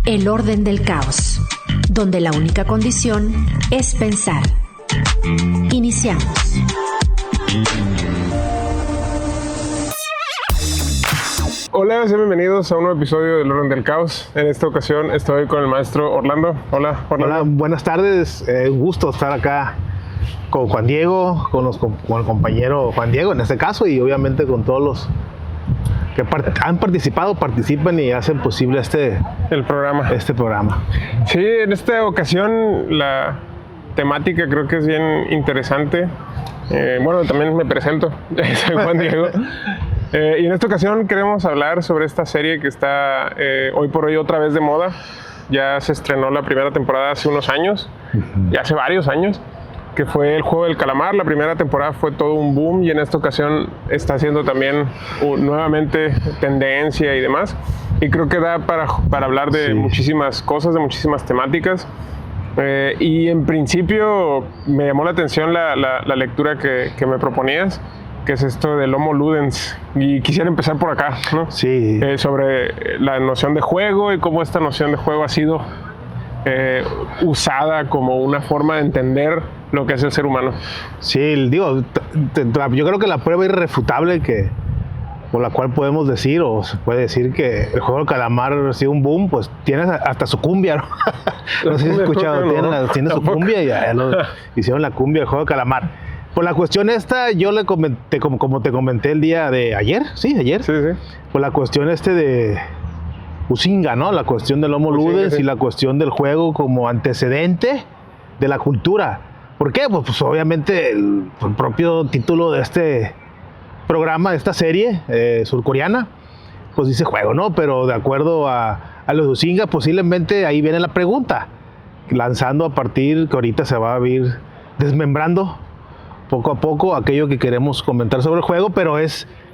El orden del caos, donde la única condición es pensar. Iniciamos. Hola, sean bienvenidos a un nuevo episodio del Orden del Caos. En esta ocasión estoy con el maestro Orlando. Hola, Orlando. Hola, buenas tardes. Un gusto estar acá con Juan Diego, con el compañero Juan Diego en este caso, y obviamente con todos los que han participado, participan y hacen posible este programa. Sí, en esta ocasión la temática creo que es bien interesante. Bueno, también me presento, soy Juan Diego. Y en esta ocasión queremos hablar sobre esta serie que está hoy por hoy otra vez de moda. Ya se estrenó la primera temporada hace unos años, ya hace varios años, que fue El Juego del Calamar. La primera temporada fue todo un boom y en esta ocasión está haciendo también nuevamente tendencia y demás. Y creo que da para hablar de muchísimas cosas, de muchísimas temáticas. Y en principio me llamó la atención la lectura que me proponías, que es esto del Homo Ludens, y quisiera empezar por acá, ¿no? Sí. Sobre la noción de juego y cómo esta noción de juego ha sido usada como una forma de entender lo que es el ser humano. Sí, digo, yo creo que la prueba irrefutable por la cual podemos decir, o se puede decir que el Juego del Calamar ha sido un boom, pues tiene hasta su cumbia, ¿no? No sé si has escuchado, tiene su cumbia y ya hicieron la cumbia del Juego del Calamar. Por la cuestión esta, yo le comenté, como te comenté el día de ayer, ayer. Sí. Por la cuestión de Huizinga, ¿no? La cuestión del Homo Ludens y la cuestión del juego como antecedente de la cultura. ¿Por qué? Pues obviamente el propio título de este programa, de esta serie surcoreana, pues dice juego, ¿no? Pero de acuerdo a los de Huizinga, posiblemente ahí viene la pregunta, lanzando a partir que ahorita se va a ir desmembrando poco a poco aquello que queremos comentar sobre el juego, pero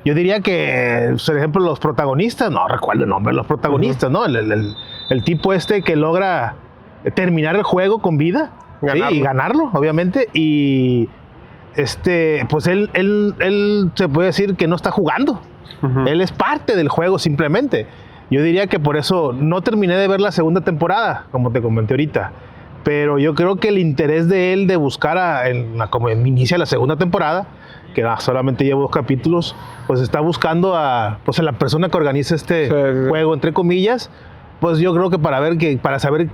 yo diría que, por ejemplo, los protagonistas, no recuerdo el nombre de los protagonistas, ¿no? El tipo que logra terminar el juego con vida, ¿sí? Y ganarlo, obviamente, y pues él se puede decir que no está jugando, él es parte del juego simplemente. Yo diría que por eso no terminé de ver la segunda temporada, como te comenté ahorita, pero yo creo que el interés de él de buscar como inicia la segunda temporada, que solamente lleva 2 capítulos, pues está buscando a la persona que organiza este juego, entre comillas, pues yo creo que para saber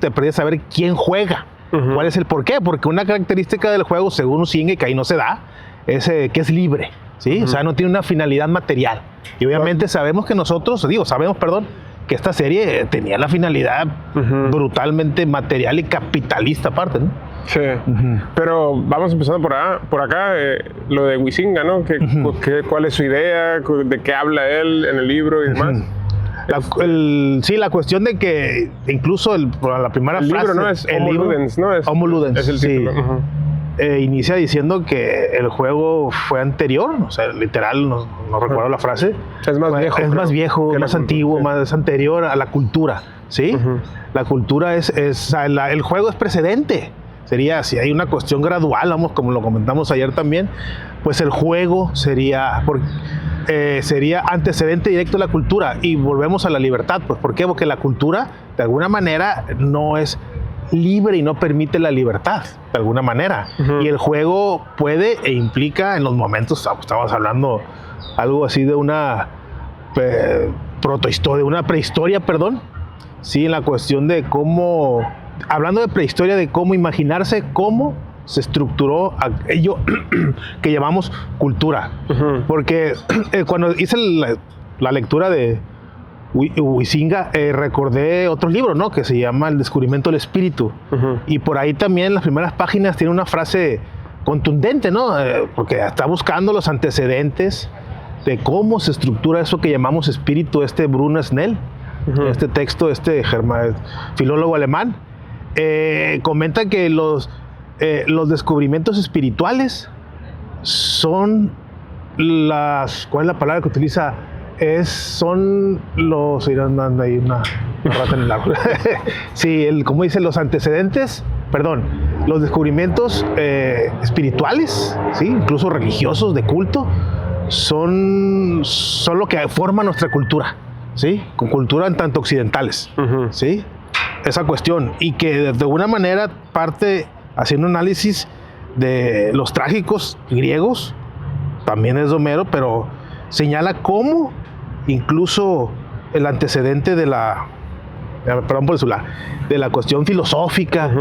quién juega, cuál es el por qué, porque una característica del juego, según Huizinga, que ahí no se da, es que es libre, ¿sí? O sea, no tiene una finalidad material. Y obviamente sabemos que esta serie tenía la finalidad brutalmente material y capitalista aparte, ¿no? Sí, pero vamos empezando por acá, lo de Huizinga, ¿no? ¿Cuál es su idea? ¿De qué habla él en el libro y demás? La cuestión de que incluso la primera frase... Libro, ¿no? Es Homo Ludens, ¿no? Homo Ludens, es el título. Inicia diciendo que el juego fue anterior, o sea, literal, no recuerdo la frase. Es más viejo, más antiguo, más anterior a la cultura, ¿sí? La cultura el juego es precedente. Sería, si hay una cuestión gradual, como lo comentamos ayer también, pues el juego sería antecedente directo a la cultura. Y volvemos a la libertad, pues ¿por qué? Porque la cultura, de alguna manera, no es libre y no permite la libertad, de alguna manera. Y el juego puede e implica en los momentos, estamos hablando algo así de una prehistoria, sí, en la cuestión de cómo, hablando de prehistoria, de cómo imaginarse cómo se estructuró aquello que llamamos cultura. Porque cuando hice la lectura de Huizinga, recordé otro libro, ¿no? Que se llama El descubrimiento del espíritu. Y por ahí también en las primeras páginas tiene una frase contundente, ¿no? Porque está buscando los antecedentes de cómo se estructura eso que llamamos espíritu, Bruno Snell, este texto, filólogo alemán, comenta que los descubrimientos espirituales son ¿cuál es la palabra que utiliza? Son los... Hay una rata en el árbol. Sí, como dice, los antecedentes, los descubrimientos espirituales, ¿sí? Incluso religiosos, de culto, son lo que forma nuestra cultura, ¿sí? Con cultura en tanto occidentales, ¿sí? esa cuestión y que de alguna manera parte haciendo un análisis de los trágicos griegos, también es de Homero, pero señala cómo incluso el antecedente de la, perdón por decirlo, de la cuestión filosófica,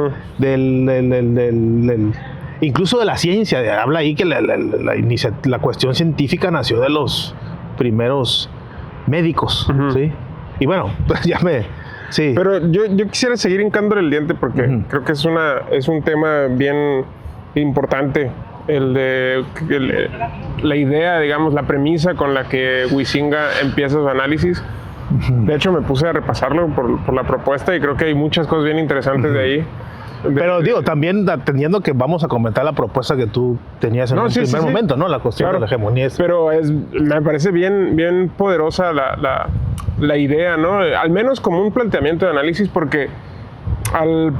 incluso de la ciencia, habla ahí que la cuestión científica nació de los primeros médicos, ¿sí? Y bueno, pues ya sí. Pero yo quisiera seguir hincándole el diente porque creo que es un tema bien importante, la idea, digamos, la premisa con la que Huizinga empieza su análisis. De hecho, me puse a repasarlo por la propuesta y creo que hay muchas cosas bien interesantes de ahí. Pero digo, también atendiendo que vamos a comentar la propuesta que tú tenías en un primer momento, ¿no? La cuestión de la hegemonía. Pero me parece bien poderosa la idea, ¿no? Al menos como un planteamiento de análisis, porque al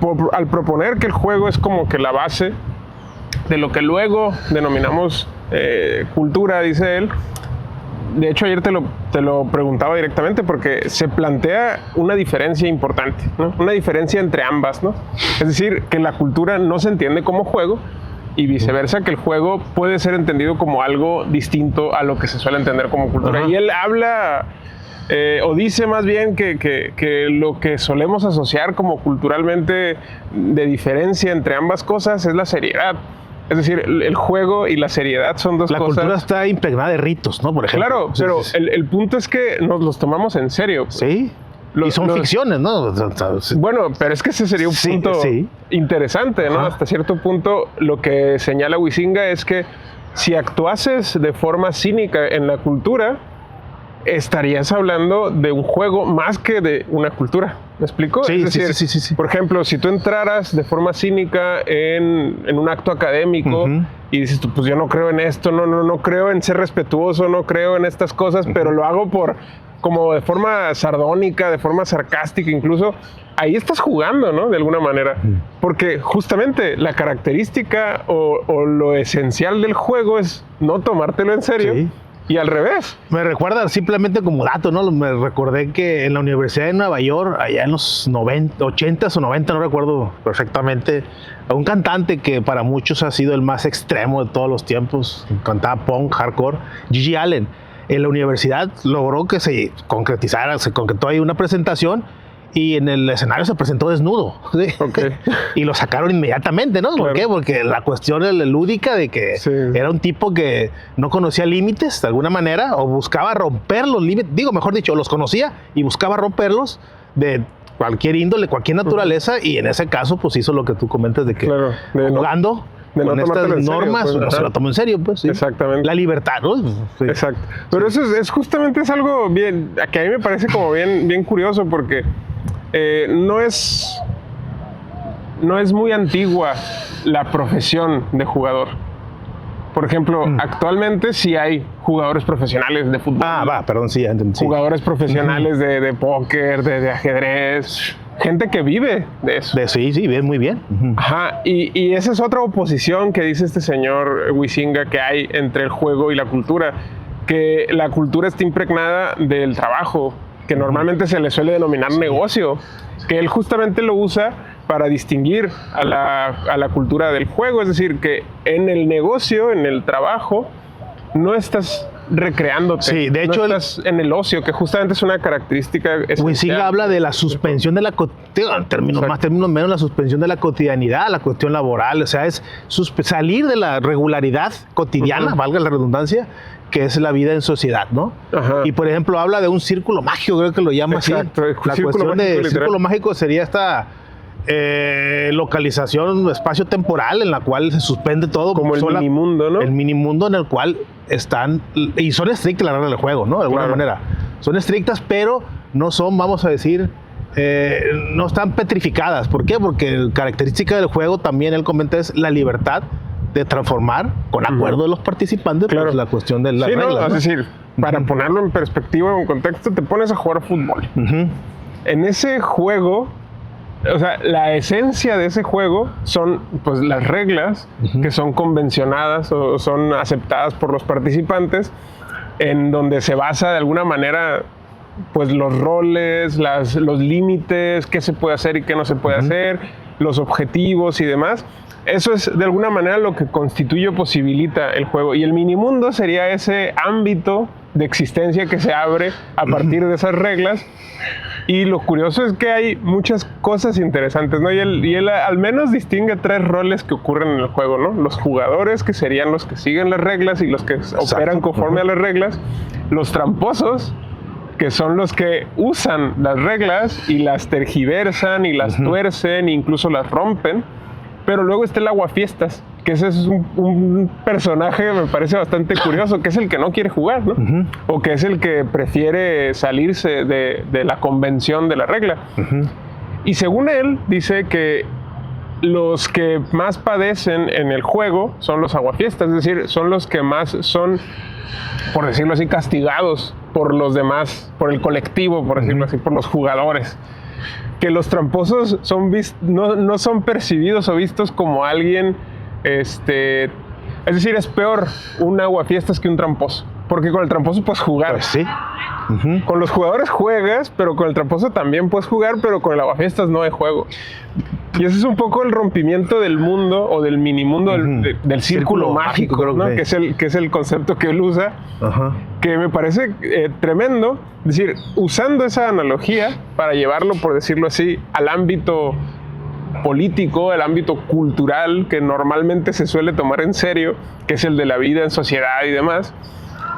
proponer que el juego es como que la base de lo que luego denominamos cultura, dice él. De hecho, ayer te lo preguntaba directamente porque se plantea una diferencia importante, ¿no? Una diferencia entre ambas, ¿no? Es decir, que la cultura no se entiende como juego y viceversa, que el juego puede ser entendido como algo distinto a lo que se suele entender como cultura. Ajá. Y él habla, o dice más bien que lo que solemos asociar como culturalmente de diferencia entre ambas cosas es la seriedad. Es decir, el juego y la seriedad son dos cosas. La cultura está impregnada de ritos, ¿no? Por ejemplo. Claro, pero el punto es que nos los tomamos en serio. Pues. Sí. Y son ficciones, ¿no? Bueno, pero es que ese sería un punto interesante, ¿no? Hasta cierto punto, lo que señala Huizinga es que si actuases de forma cínica en la cultura, estarías hablando de un juego más que de una cultura. ¿Me explico? Sí, es decir, sí. Por ejemplo, si tú entraras de forma cínica en un acto académico y dices, pues yo no creo en esto, no creo en ser respetuoso, no creo en estas cosas, pero lo hago como de forma sardónica, de forma sarcástica incluso, ahí estás jugando, ¿no? De alguna manera. Porque justamente la característica o lo esencial del juego es no tomártelo en serio. Sí. Y al revés. Me recuerda simplemente como dato, ¿no? Me recordé que en la Universidad de Nueva York, allá en los 80s o 90, no recuerdo perfectamente, un cantante que para muchos ha sido el más extremo de todos los tiempos, cantaba punk, hardcore, Gigi Allen. En la universidad logró que se concretó ahí una presentación y en el escenario se presentó desnudo, ¿sí? Okay. Y lo sacaron inmediatamente, ¿no? Claro. ¿Por qué? Porque la cuestión lúdica de que era un tipo que no conocía límites de alguna manera o buscaba romper los límites, mejor dicho, los conocía y buscaba romperlos de cualquier índole, cualquier naturaleza, y en ese caso pues hizo lo que tú comentas de que jugando con estas normas, pues, no se lo tomó en serio, pues. Sí. Exactamente. La libertad, ¿no? Sí. Exacto. Pero eso es justamente algo bien, que a mí me parece como bien curioso porque no es muy antigua la profesión de jugador. Por ejemplo, actualmente sí hay jugadores profesionales de fútbol. Perdón, sí, ya entendí. Jugadores profesionales de póker, de ajedrez. Gente que vive de eso. Sí, vive muy bien. Ajá, y esa es otra oposición que dice este señor Huizinga que hay entre el juego y la cultura. Que la cultura está impregnada del trabajo, que normalmente se le suele denominar negocio, que él justamente lo usa para distinguir a la cultura del juego. Es decir, que en el negocio, en el trabajo, no estás recreándote. Sí, de hecho, no estás en el ocio, que justamente es una característica esencial. Huizinga habla de la suspensión de la términos menos, la suspensión de la cotidianidad, la cuestión laboral, o sea, es salir de la regularidad cotidiana, valga la redundancia, que es la vida en sociedad, ¿no? Ajá. Y por ejemplo habla de un círculo mágico, creo que lo llama así. La cuestión de círculo mágico sería esta localización espacio-temporal en la cual se suspende todo. Como el minimundo, ¿no? El minimundo en el cual están, y son estrictas las reglas del juego, ¿no? De alguna manera. Son estrictas, pero no son, vamos a decir, no están petrificadas. ¿Por qué? Porque la característica del juego, también él comenta, es la libertad de transformar con acuerdo de los participantes pues, la cuestión de las reglas. ¿no? Es decir, para ponerlo en perspectiva o en contexto, te pones a jugar fútbol. En ese juego, o sea, la esencia de ese juego son pues las reglas que son convencionadas o son aceptadas por los participantes, en donde se basa de alguna manera pues los roles, los límites, qué se puede hacer y qué no se puede hacer, los objetivos y demás. Eso es de alguna manera lo que constituye o posibilita el juego. Y el minimundo sería ese ámbito de existencia que se abre a partir de esas reglas. Y lo curioso es que hay muchas cosas interesantes, ¿no? Y él al menos distingue 3 roles que ocurren en el juego, ¿no? Los jugadores, que serían los que siguen las reglas y los que operan conforme a las reglas. Los tramposos, que son los que usan las reglas y las tergiversan y las tuercen e incluso las rompen. Pero luego está el aguafiestas, que ese es un personaje que me parece bastante curioso, que es el que no quiere jugar, ¿no? O que es el que prefiere salirse de la convención de la regla. Y según él, dice que los que más padecen en el juego son los aguafiestas, es decir, son los que más son, por decirlo así, castigados por los demás, por el colectivo, por decirlo así, por los jugadores. Que los tramposos no son percibidos o vistos como alguien, es decir, es peor un aguafiestas que un tramposo, porque con el tramposo puedes jugar. Pues sí. Con los jugadores juegas, pero con el tramposo también puedes jugar, pero con el aguafiestas no hay juego. Y ese es un poco el rompimiento del mundo o del minimundo del círculo mágico, creo, ¿no? Que es el concepto que él usa, que me parece tremendo. Es decir, usando esa analogía para llevarlo, por decirlo así, al ámbito político, al ámbito cultural que normalmente se suele tomar en serio, que es el de la vida en sociedad y demás,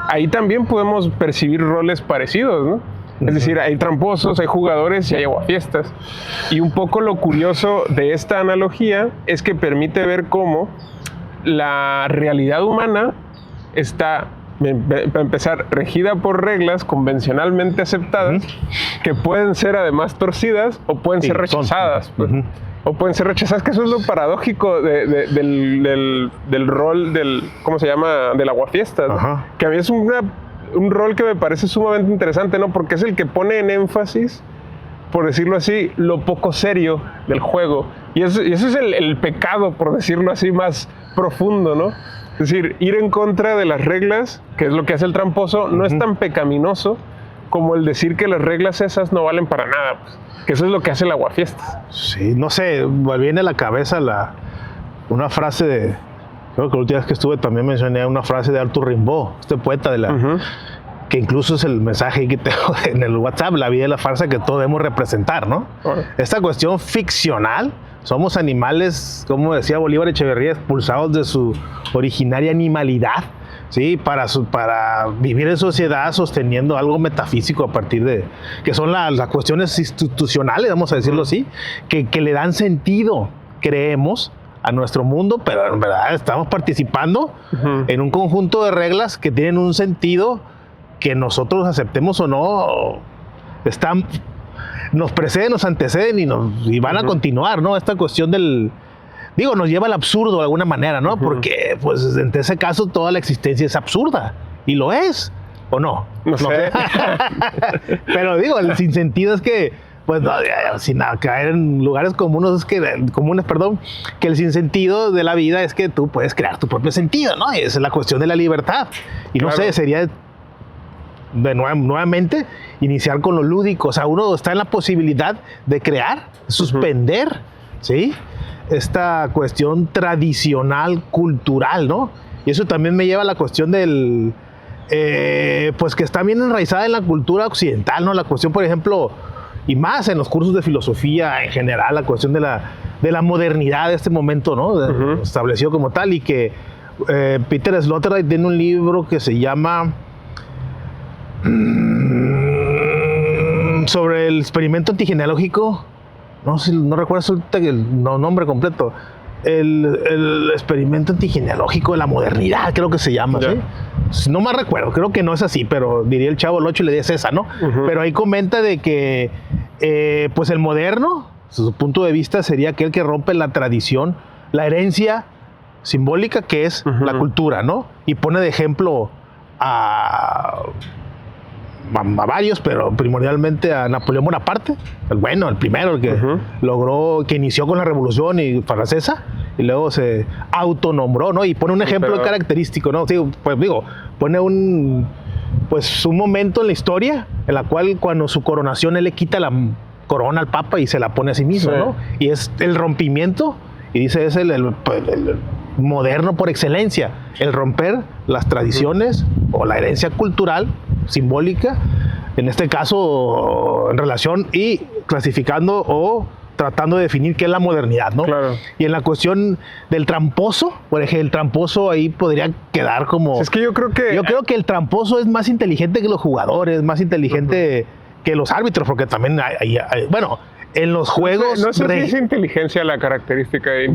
ahí también podemos percibir roles parecidos, ¿no? Es decir, hay tramposos, hay jugadores y hay aguafiestas. Y un poco lo curioso de esta analogía es que permite ver cómo la realidad humana está, para empezar, regida por reglas convencionalmente aceptadas, que pueden ser además torcidas o pueden ser rechazadas. O pueden ser rechazadas, que eso es lo paradójico del rol del, ¿cómo se llama?, del aguafiestas, ¿no? Que a mí es un rol que me parece sumamente interesante, ¿no? Porque es el que pone en énfasis, por decirlo así, lo poco serio del juego. Y eso es el pecado, por decirlo así, más profundo, ¿no? Es decir, ir en contra de las reglas, que es lo que hace el tramposo, no es tan pecaminoso como el decir que las reglas esas no valen para nada, pues. Que eso es lo que hace el aguafiestas. Sí, no sé, me viene a la cabeza una frase de... Creo que la última vez que estuve también mencioné una frase de Arthur Rimbaud, este poeta de que incluso es el mensaje que tengo en el WhatsApp: la vida es la farsa que todos debemos representar, ¿no? Esta cuestión ficcional, somos animales, como decía Bolívar Echeverría, expulsados de su originaria animalidad, ¿sí? Para vivir en sociedad sosteniendo algo metafísico a partir de... que son las cuestiones institucionales, vamos a decirlo así, que le dan sentido, creemos, a nuestro mundo, pero en verdad estamos participando en un conjunto de reglas que tienen un sentido que nosotros aceptemos o no, nos preceden, nos anteceden y van a continuar, ¿no? Esta cuestión nos lleva al absurdo de alguna manera, ¿no? Porque, pues, en ese caso toda la existencia es absurda, y lo es, ¿o no? No sé. Pero el sinsentido es que, pues, no, sin caer en lugares comunes, que el sinsentido de la vida es que tú puedes crear tu propio sentido, ¿no? Y esa es la cuestión de la libertad. Y no sé, sería nuevamente iniciar con lo lúdico. O sea, uno está en la posibilidad de crear, suspender, ¿sí? Esta cuestión tradicional, cultural, ¿no? Y eso también me lleva a la cuestión del... pues que está bien enraizada en la cultura occidental, ¿no? La cuestión, por ejemplo... y más en los cursos de filosofía en general, la cuestión de la modernidad de este momento, ¿no? Establecido como tal, y que Peter Sloterdijk tiene un libro que se llama sobre el experimento antigenealógico, no recuerdo el nombre completo, el experimento antigenealógico de la modernidad, creo que se llama, ¿sí? No más recuerdo, creo que no es así, pero diría el Chavo el 8 y le dice esa, ¿no? Pero ahí comenta de que pues el moderno, desde su punto de vista, sería aquel que rompe la tradición, la herencia simbólica que es la cultura, ¿no? Y pone de ejemplo a varios, pero primordialmente a Napoleón Bonaparte, el primero, el que logró, que inició con la Revolución Francesa y luego se autonombró, ¿no? Y pone un ejemplo característico, ¿no? Sí, pues pone pues un momento en la historia en la cual cuando su coronación él le quita la corona al Papa y se la pone a sí mismo, Sí. ¿no? Y es el rompimiento, y dice es el moderno por excelencia, el romper las tradiciones o la herencia cultural simbólica, en este caso en relación y clasificando o tratando de definir qué es la modernidad, ¿no? Claro. Y en la cuestión del tramposo, por ejemplo, el tramposo ahí podría quedar como... Es que yo creo que el tramposo es más inteligente que los jugadores, más inteligente que los árbitros, porque también bueno, en los juegos... no sé si es inteligencia la característica ahí.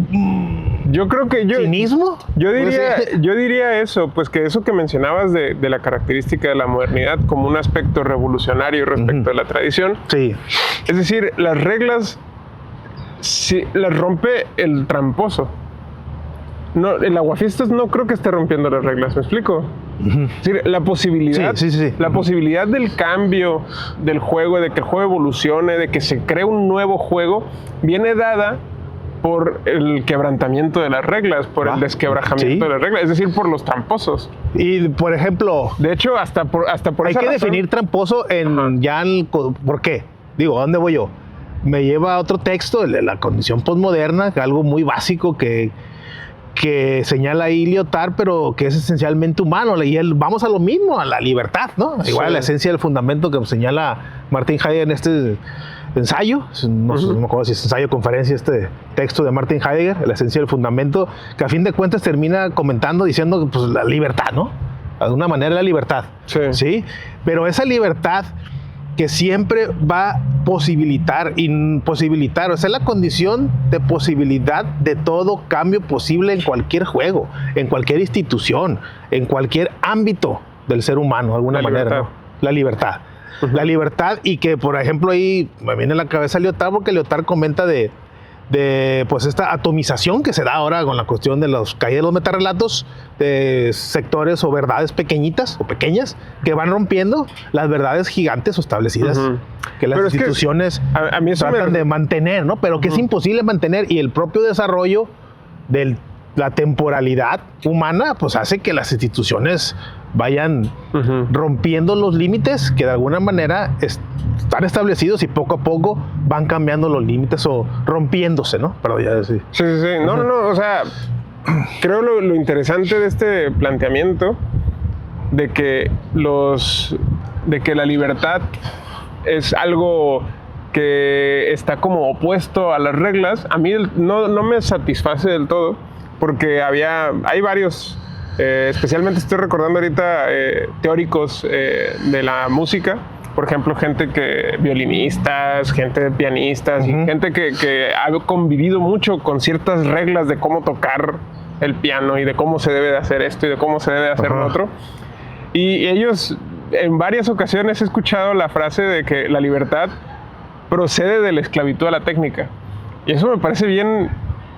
Yo creo que ¿Cinismo? Yo Pues diría eso, pues que eso que mencionabas de la característica de la modernidad como un aspecto revolucionario respecto a la tradición. Sí. Es decir, las reglas las rompe el tramposo. No, el aguafiestas no creo que esté rompiendo las reglas, ¿me explico? Es decir, la posibilidad, Sí. la posibilidad del cambio del juego, de que el juego evolucione, de que se cree un nuevo juego, viene dada por el quebrantamiento de las reglas, por el desquebrajamiento de las reglas, es decir, por los tramposos. Y, por ejemplo... De hecho, hasta por hay esa que razón, definir tramposo ¿por qué? Digo, ¿a dónde voy yo? Me lleva a otro texto, el de la condición posmoderna, algo muy básico que señala ahí Lyotard, pero que es esencialmente humano. Y vamos a lo mismo, a la libertad, ¿no? Igual a la esencia del fundamento que señala Martin Heidegger en este ensayo, no me acuerdo si es ensayo o conferencia, este texto de Martin Heidegger, la esencia del fundamento, que a fin de cuentas termina comentando, diciendo pues la libertad, ¿no? De alguna manera la libertad. ¿Sí? Pero esa libertad que siempre va a posibilitar, o sea, la condición de posibilidad de todo cambio posible en cualquier juego, en cualquier institución, en cualquier ámbito del ser humano, de alguna manera, ¿no? La libertad. La libertad, y que, por ejemplo, ahí me viene a la cabeza Lyotard, porque Lyotard comenta de pues esta atomización que se da ahora con la cuestión de los caídas de los metarrelatos, de sectores o verdades pequeñitas o pequeñas que van rompiendo las verdades gigantes o establecidas que las instituciones a mí eso tratan de mantener, ¿no? Pero que es imposible mantener, y el propio desarrollo de la temporalidad humana pues hace que las instituciones vayan rompiendo los límites que de alguna manera están establecidos, y poco a poco van cambiando los límites o rompiéndose, ¿no? Pero ya sí. Sí. No, o sea, creo lo interesante de este planteamiento de que la libertad es algo que está como opuesto a las reglas, a mí no me satisface del todo, porque hay varios, especialmente estoy recordando ahorita teóricos de la música, por ejemplo, violinistas, gente pianistas, y gente que ha convivido mucho con ciertas reglas de cómo tocar el piano y de cómo se debe de hacer esto y de cómo se debe de hacer lo otro. Y ellos, en varias ocasiones he escuchado la frase de que la libertad procede de la esclavitud a la técnica. Y eso me parece bien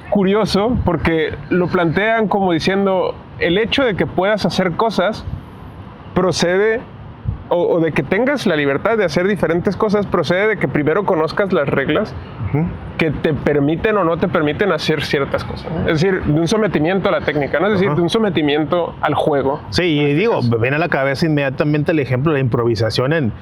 curioso, porque lo plantean como diciendo, el hecho de que puedas hacer cosas procede, o de que tengas la libertad de hacer diferentes cosas, procede de que primero conozcas las reglas que te permiten o no te permiten hacer ciertas cosas. Es decir, de un sometimiento a la técnica, ¿no? Es decir, de un sometimiento al juego. Sí, y digo, me viene a la cabeza inmediatamente el ejemplo de la improvisación en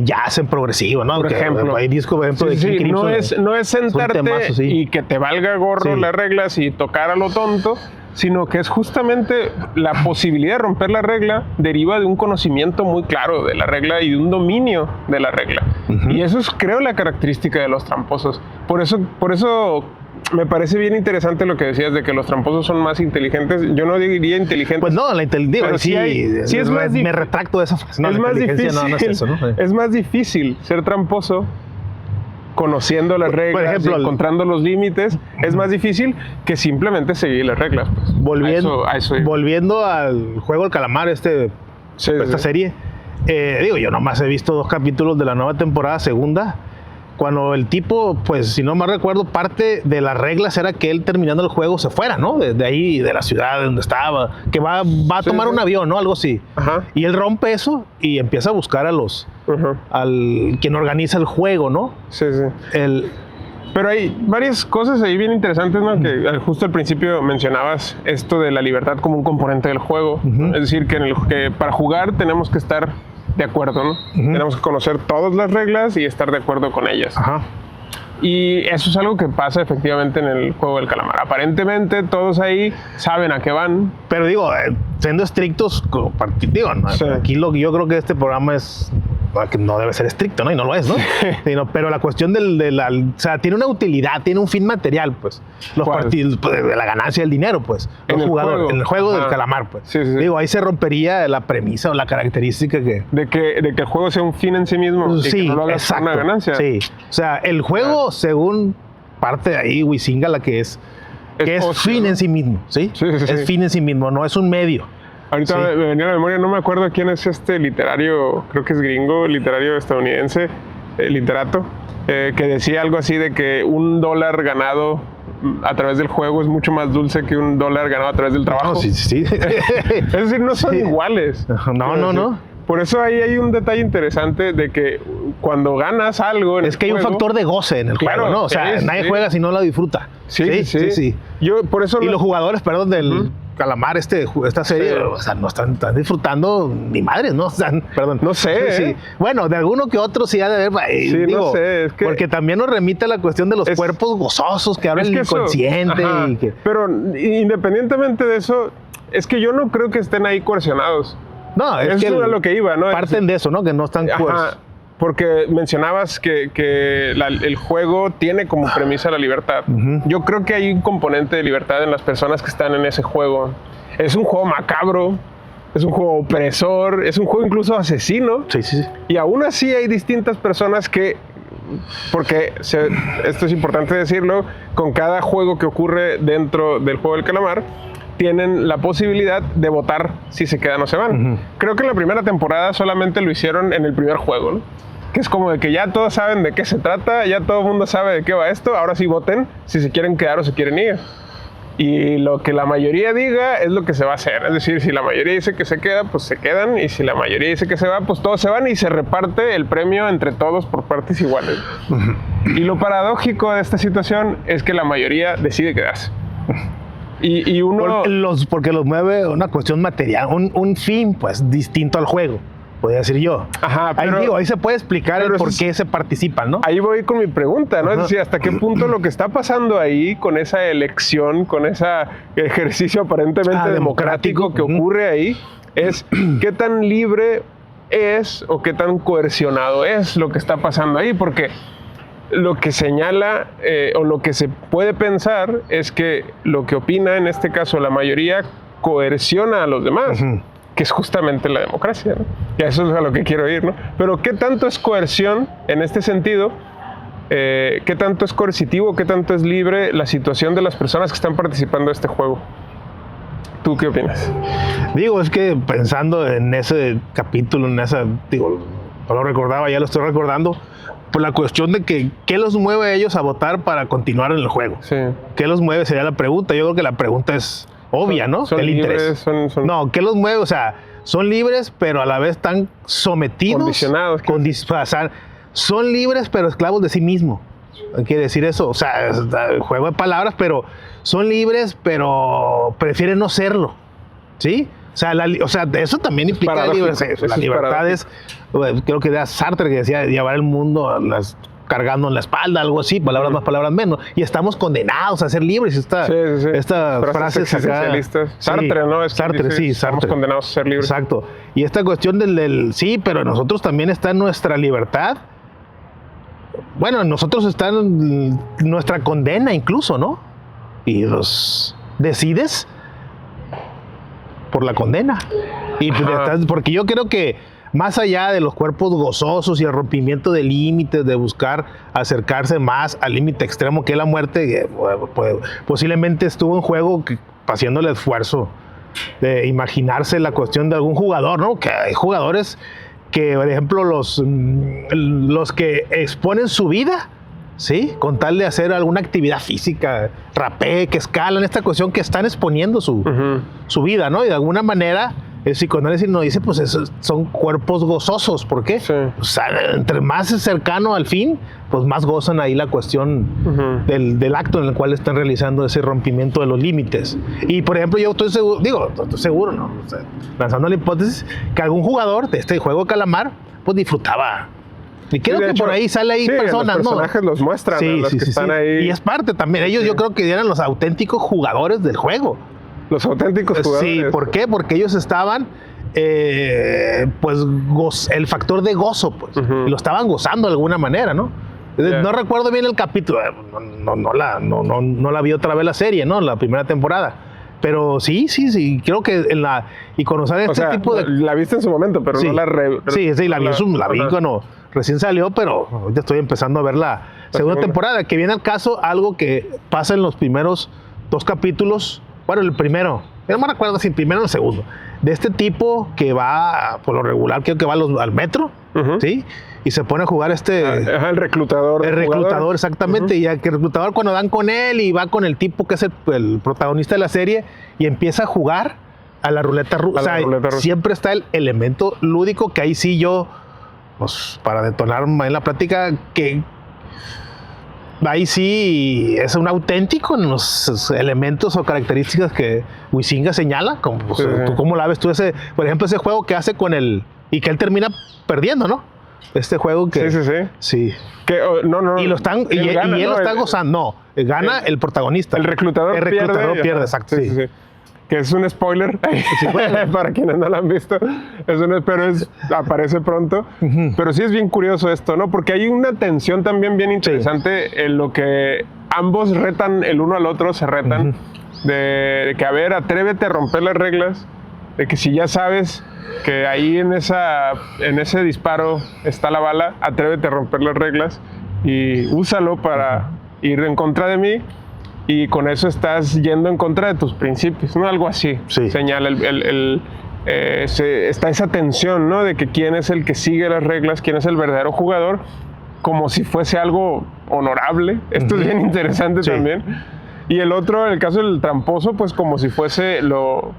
jazz, en progresivo, ¿no? Por ejemplo. Hay discos, por ejemplo, de King Crimson. No es sentarte temazo, y que te valga gorro las reglas y tocar a lo tonto, sino que es justamente la posibilidad de romper la regla deriva de un conocimiento muy claro de la regla y de un dominio de la regla. Y eso es, creo, la característica de los tramposos. Por eso me parece bien interesante lo que decías de que los tramposos son más inteligentes. Yo no diría inteligentes. Pues no, pero me retracto de esa frase. No, es más difícil, no es eso, ¿no? Es más difícil ser tramposo conociendo las reglas, por ejemplo, encontrando los límites, es más difícil que simplemente seguir las reglas. Pues. Volviendo al juego del calamar, esta serie, yo nomás he visto 2 capítulos de la nueva temporada, segunda, cuando el tipo, pues si no mal recuerdo, parte de las reglas era que él terminando el juego se fuera, ¿no? De ahí, de la ciudad donde estaba, que va a tomar un avión, ¿no? Algo así. Y él rompe eso y empieza a buscar a al quien organiza el juego, ¿no? Pero hay varias cosas ahí bien interesantes, ¿no? Que justo al principio mencionabas esto de la libertad como un componente del juego. Es decir, que para jugar tenemos que estar de acuerdo, ¿no? Tenemos que conocer todas las reglas y estar de acuerdo con ellas. Ajá. Y eso es algo que pasa efectivamente en el juego del calamar. Aparentemente todos ahí saben a qué van. Pero digo, siendo estrictos, digo, ¿no? Sí. Aquí yo creo que este programa es que no debe ser estricto, ¿no? Y no lo es, ¿no? Pero la cuestión o sea, tiene una utilidad, tiene un fin material, pues. Los partidos, pues, de la ganancia del dinero, pues. Los jugadores, en el juego del calamar, pues. Sí. Digo, ahí se rompería la premisa o la característica que... De que el juego sea un fin en sí mismo y que no lo hagas por una ganancia. Sí, o sea, el juego, según parte de ahí, Huizinga, la que es fin, ¿no? En sí mismo, ¿sí? Es fin en sí mismo, no es un medio. Ahorita me venía a la memoria, no me acuerdo quién es este literario, creo que es gringo, literario estadounidense, literato, que decía algo así de que $1 ganado a través del juego es mucho más dulce que $1 ganado a través del trabajo. No, sí. Es decir, no son iguales. No. Por eso ahí hay un detalle interesante de que cuando ganas algo en es que hay juego, un factor de goce en el juego, ¿no? O sea, nadie juega si no lo disfruta. Sí. Yo por eso los jugadores, perdón, del calamar, esta serie, o sea, no están disfrutando ni madres, ¿no? O sea, perdón. No sé. Sí. Bueno, de alguno que otro sí ha de haber. Digo, no sé. Es que, porque también nos remite a la cuestión de los cuerpos gozosos que habla el inconsciente. Pero independientemente de eso, es que yo no creo que estén ahí coercionados. No, es eso era lo que iba, ¿no? Parten de eso, ¿no? Que no están porque mencionabas que el juego tiene como premisa la libertad. Yo creo que hay un componente de libertad en las personas que están en ese juego. Es un juego macabro, es un juego opresor, es un juego incluso asesino. Sí. Y aún así hay distintas personas que, porque esto es importante decirlo, con cada juego que ocurre dentro del juego del calamar, tienen la posibilidad de votar si se quedan o se van. Creo que en la primera temporada solamente lo hicieron en el primer juego, ¿no? Que es como de que ya todos saben de qué se trata, ya todo el mundo sabe de qué va esto, ahora sí voten si se quieren quedar o se quieren ir. Y lo que la mayoría diga es lo que se va a hacer. Es decir, si la mayoría dice que se queda, pues se quedan. Y si la mayoría dice que se va, pues todos se van y se reparte el premio entre todos por partes iguales. Y lo paradójico de esta situación es que la mayoría decide quedarse. Y uno... Porque los mueve una cuestión material, un fin, pues, distinto al juego, podría decir yo. Ajá, pero... Ahí se puede explicar el por qué se participan, ¿no? Ahí voy con mi pregunta, ¿no? Es decir, ¿hasta qué punto lo que está pasando ahí con esa elección, con ese ejercicio aparentemente democrático que ocurre ahí, es qué tan libre es o qué tan coercionado es lo que está pasando ahí? Porque lo que señala o lo que se puede pensar es que lo que opina en este caso la mayoría coerciona a los demás, que es justamente la democracia, ¿no? Y a eso es a lo que quiero ir, ¿no? Pero ¿qué tanto es coerción en este sentido? ¿Qué tanto es coercitivo? ¿Qué tanto es libre la situación de las personas que están participando de este juego? ¿Tú qué opinas? Digo, es que pensando en ese capítulo, no lo recordaba, ya lo estoy recordando, por la cuestión de que ¿qué los mueve a ellos a votar para continuar en el juego? Sí. ¿Qué los mueve? Sería la pregunta. Yo creo que la pregunta es obvia, ¿no? Son el libres, interés. No, ¿qué los mueve? O sea, son libres, pero a la vez están sometidos. Condicionados. Son libres, pero esclavos de sí mismos. ¿Qué quiere decir eso? O sea, juego de palabras, pero son libres, pero prefieren no serlo. ¿Sí? O sea, eso también implica la libertad. La libertad es, creo que era Sartre que decía, llevar el mundo cargando en la espalda, algo así, palabras más, palabras menos. Y estamos condenados a ser libres. Esta frase existencialistas. Sartre, ¿no? Sartre, sí. Estamos condenados a ser libres. Exacto. Y esta cuestión del sí, pero nosotros también está nuestra libertad. Bueno, en nosotros está nuestra condena incluso, ¿no? Y los decides por la condena. Y porque yo creo que más allá de los cuerpos gozosos y el rompimiento de límites, de buscar acercarse más al límite extremo que es la muerte, posiblemente estuvo en juego haciendo el esfuerzo de imaginarse la cuestión de algún jugador, ¿no? Que hay jugadores que, por ejemplo, los que exponen su vida, ¿sí? Con tal de hacer alguna actividad física, rapé, que escalan, esta cuestión que están exponiendo su vida, ¿no? Y de alguna manera el psicoanálisis nos dice, pues son cuerpos gozosos. ¿Por qué? Sí. O sea, entre más cercano al fin, pues más gozan ahí la cuestión del acto en el cual están realizando ese rompimiento de los límites. Y, por ejemplo, yo estoy seguro, ¿no? O sea, lanzando la hipótesis que algún jugador de este juego de calamar, pues disfrutaba. Y creo que hecho, por ahí sale ahí personas, los personajes los muestran, los que están ahí. Y es parte también. Ellos yo creo que eran los auténticos jugadores del juego. Los auténticos jugadores. Sí, ¿por qué? Porque ellos estaban, pues, el factor de gozo, pues. Y lo estaban gozando de alguna manera, ¿no? No recuerdo bien el capítulo, no la vi otra vez la serie, ¿no? La primera temporada. Pero sí, creo que y conocer este tipo de... La viste en su momento, pero no la... Sí, la vi cuando recién salió, pero ahorita estoy empezando a ver la segunda temporada, que viene al caso algo que pasa en los primeros 2 capítulos. Bueno, el primero, no me recuerdo si el primero o el segundo, de este tipo que va, por lo regular, creo que va al metro, ¿sí? Y se pone a jugar el reclutador. El reclutador, exactamente. Y el reclutador, cuando dan con él y va con el tipo que es el protagonista de la serie y empieza a jugar a la ruleta rusa. Siempre está el elemento lúdico, que ahí sí yo, pues, para detonar en la plática, que ahí sí es un auténtico en los elementos o características que Huizinga señala. Como, pues, ¿tú cómo la ves tú por ejemplo, ese juego que hace con y que él termina perdiendo, ¿no? Este juego que... Sí. Que, no. Y él lo está gozando. No, gana el protagonista. El reclutador pierde, exacto. Sí. Que es un spoiler para quienes no lo han visto. Pero aparece pronto. Pero sí es bien curioso esto, ¿no? Porque hay una tensión también bien interesante en lo que ambos retan el uno al otro, se retan. De que, a ver, atrévete a romper las reglas. De que si ya sabes que ahí en ese disparo está la bala, atrévete a romper las reglas y úsalo para ir en contra de mí. Y con eso estás yendo en contra de tus principios, ¿no? Algo así. Sí. Señala está esa tensión, ¿no? De que quién es el que sigue las reglas, quién es el verdadero jugador, como si fuese algo honorable. Esto es bien interesante también. Y el otro, el caso del tramposo, pues como si fuese lo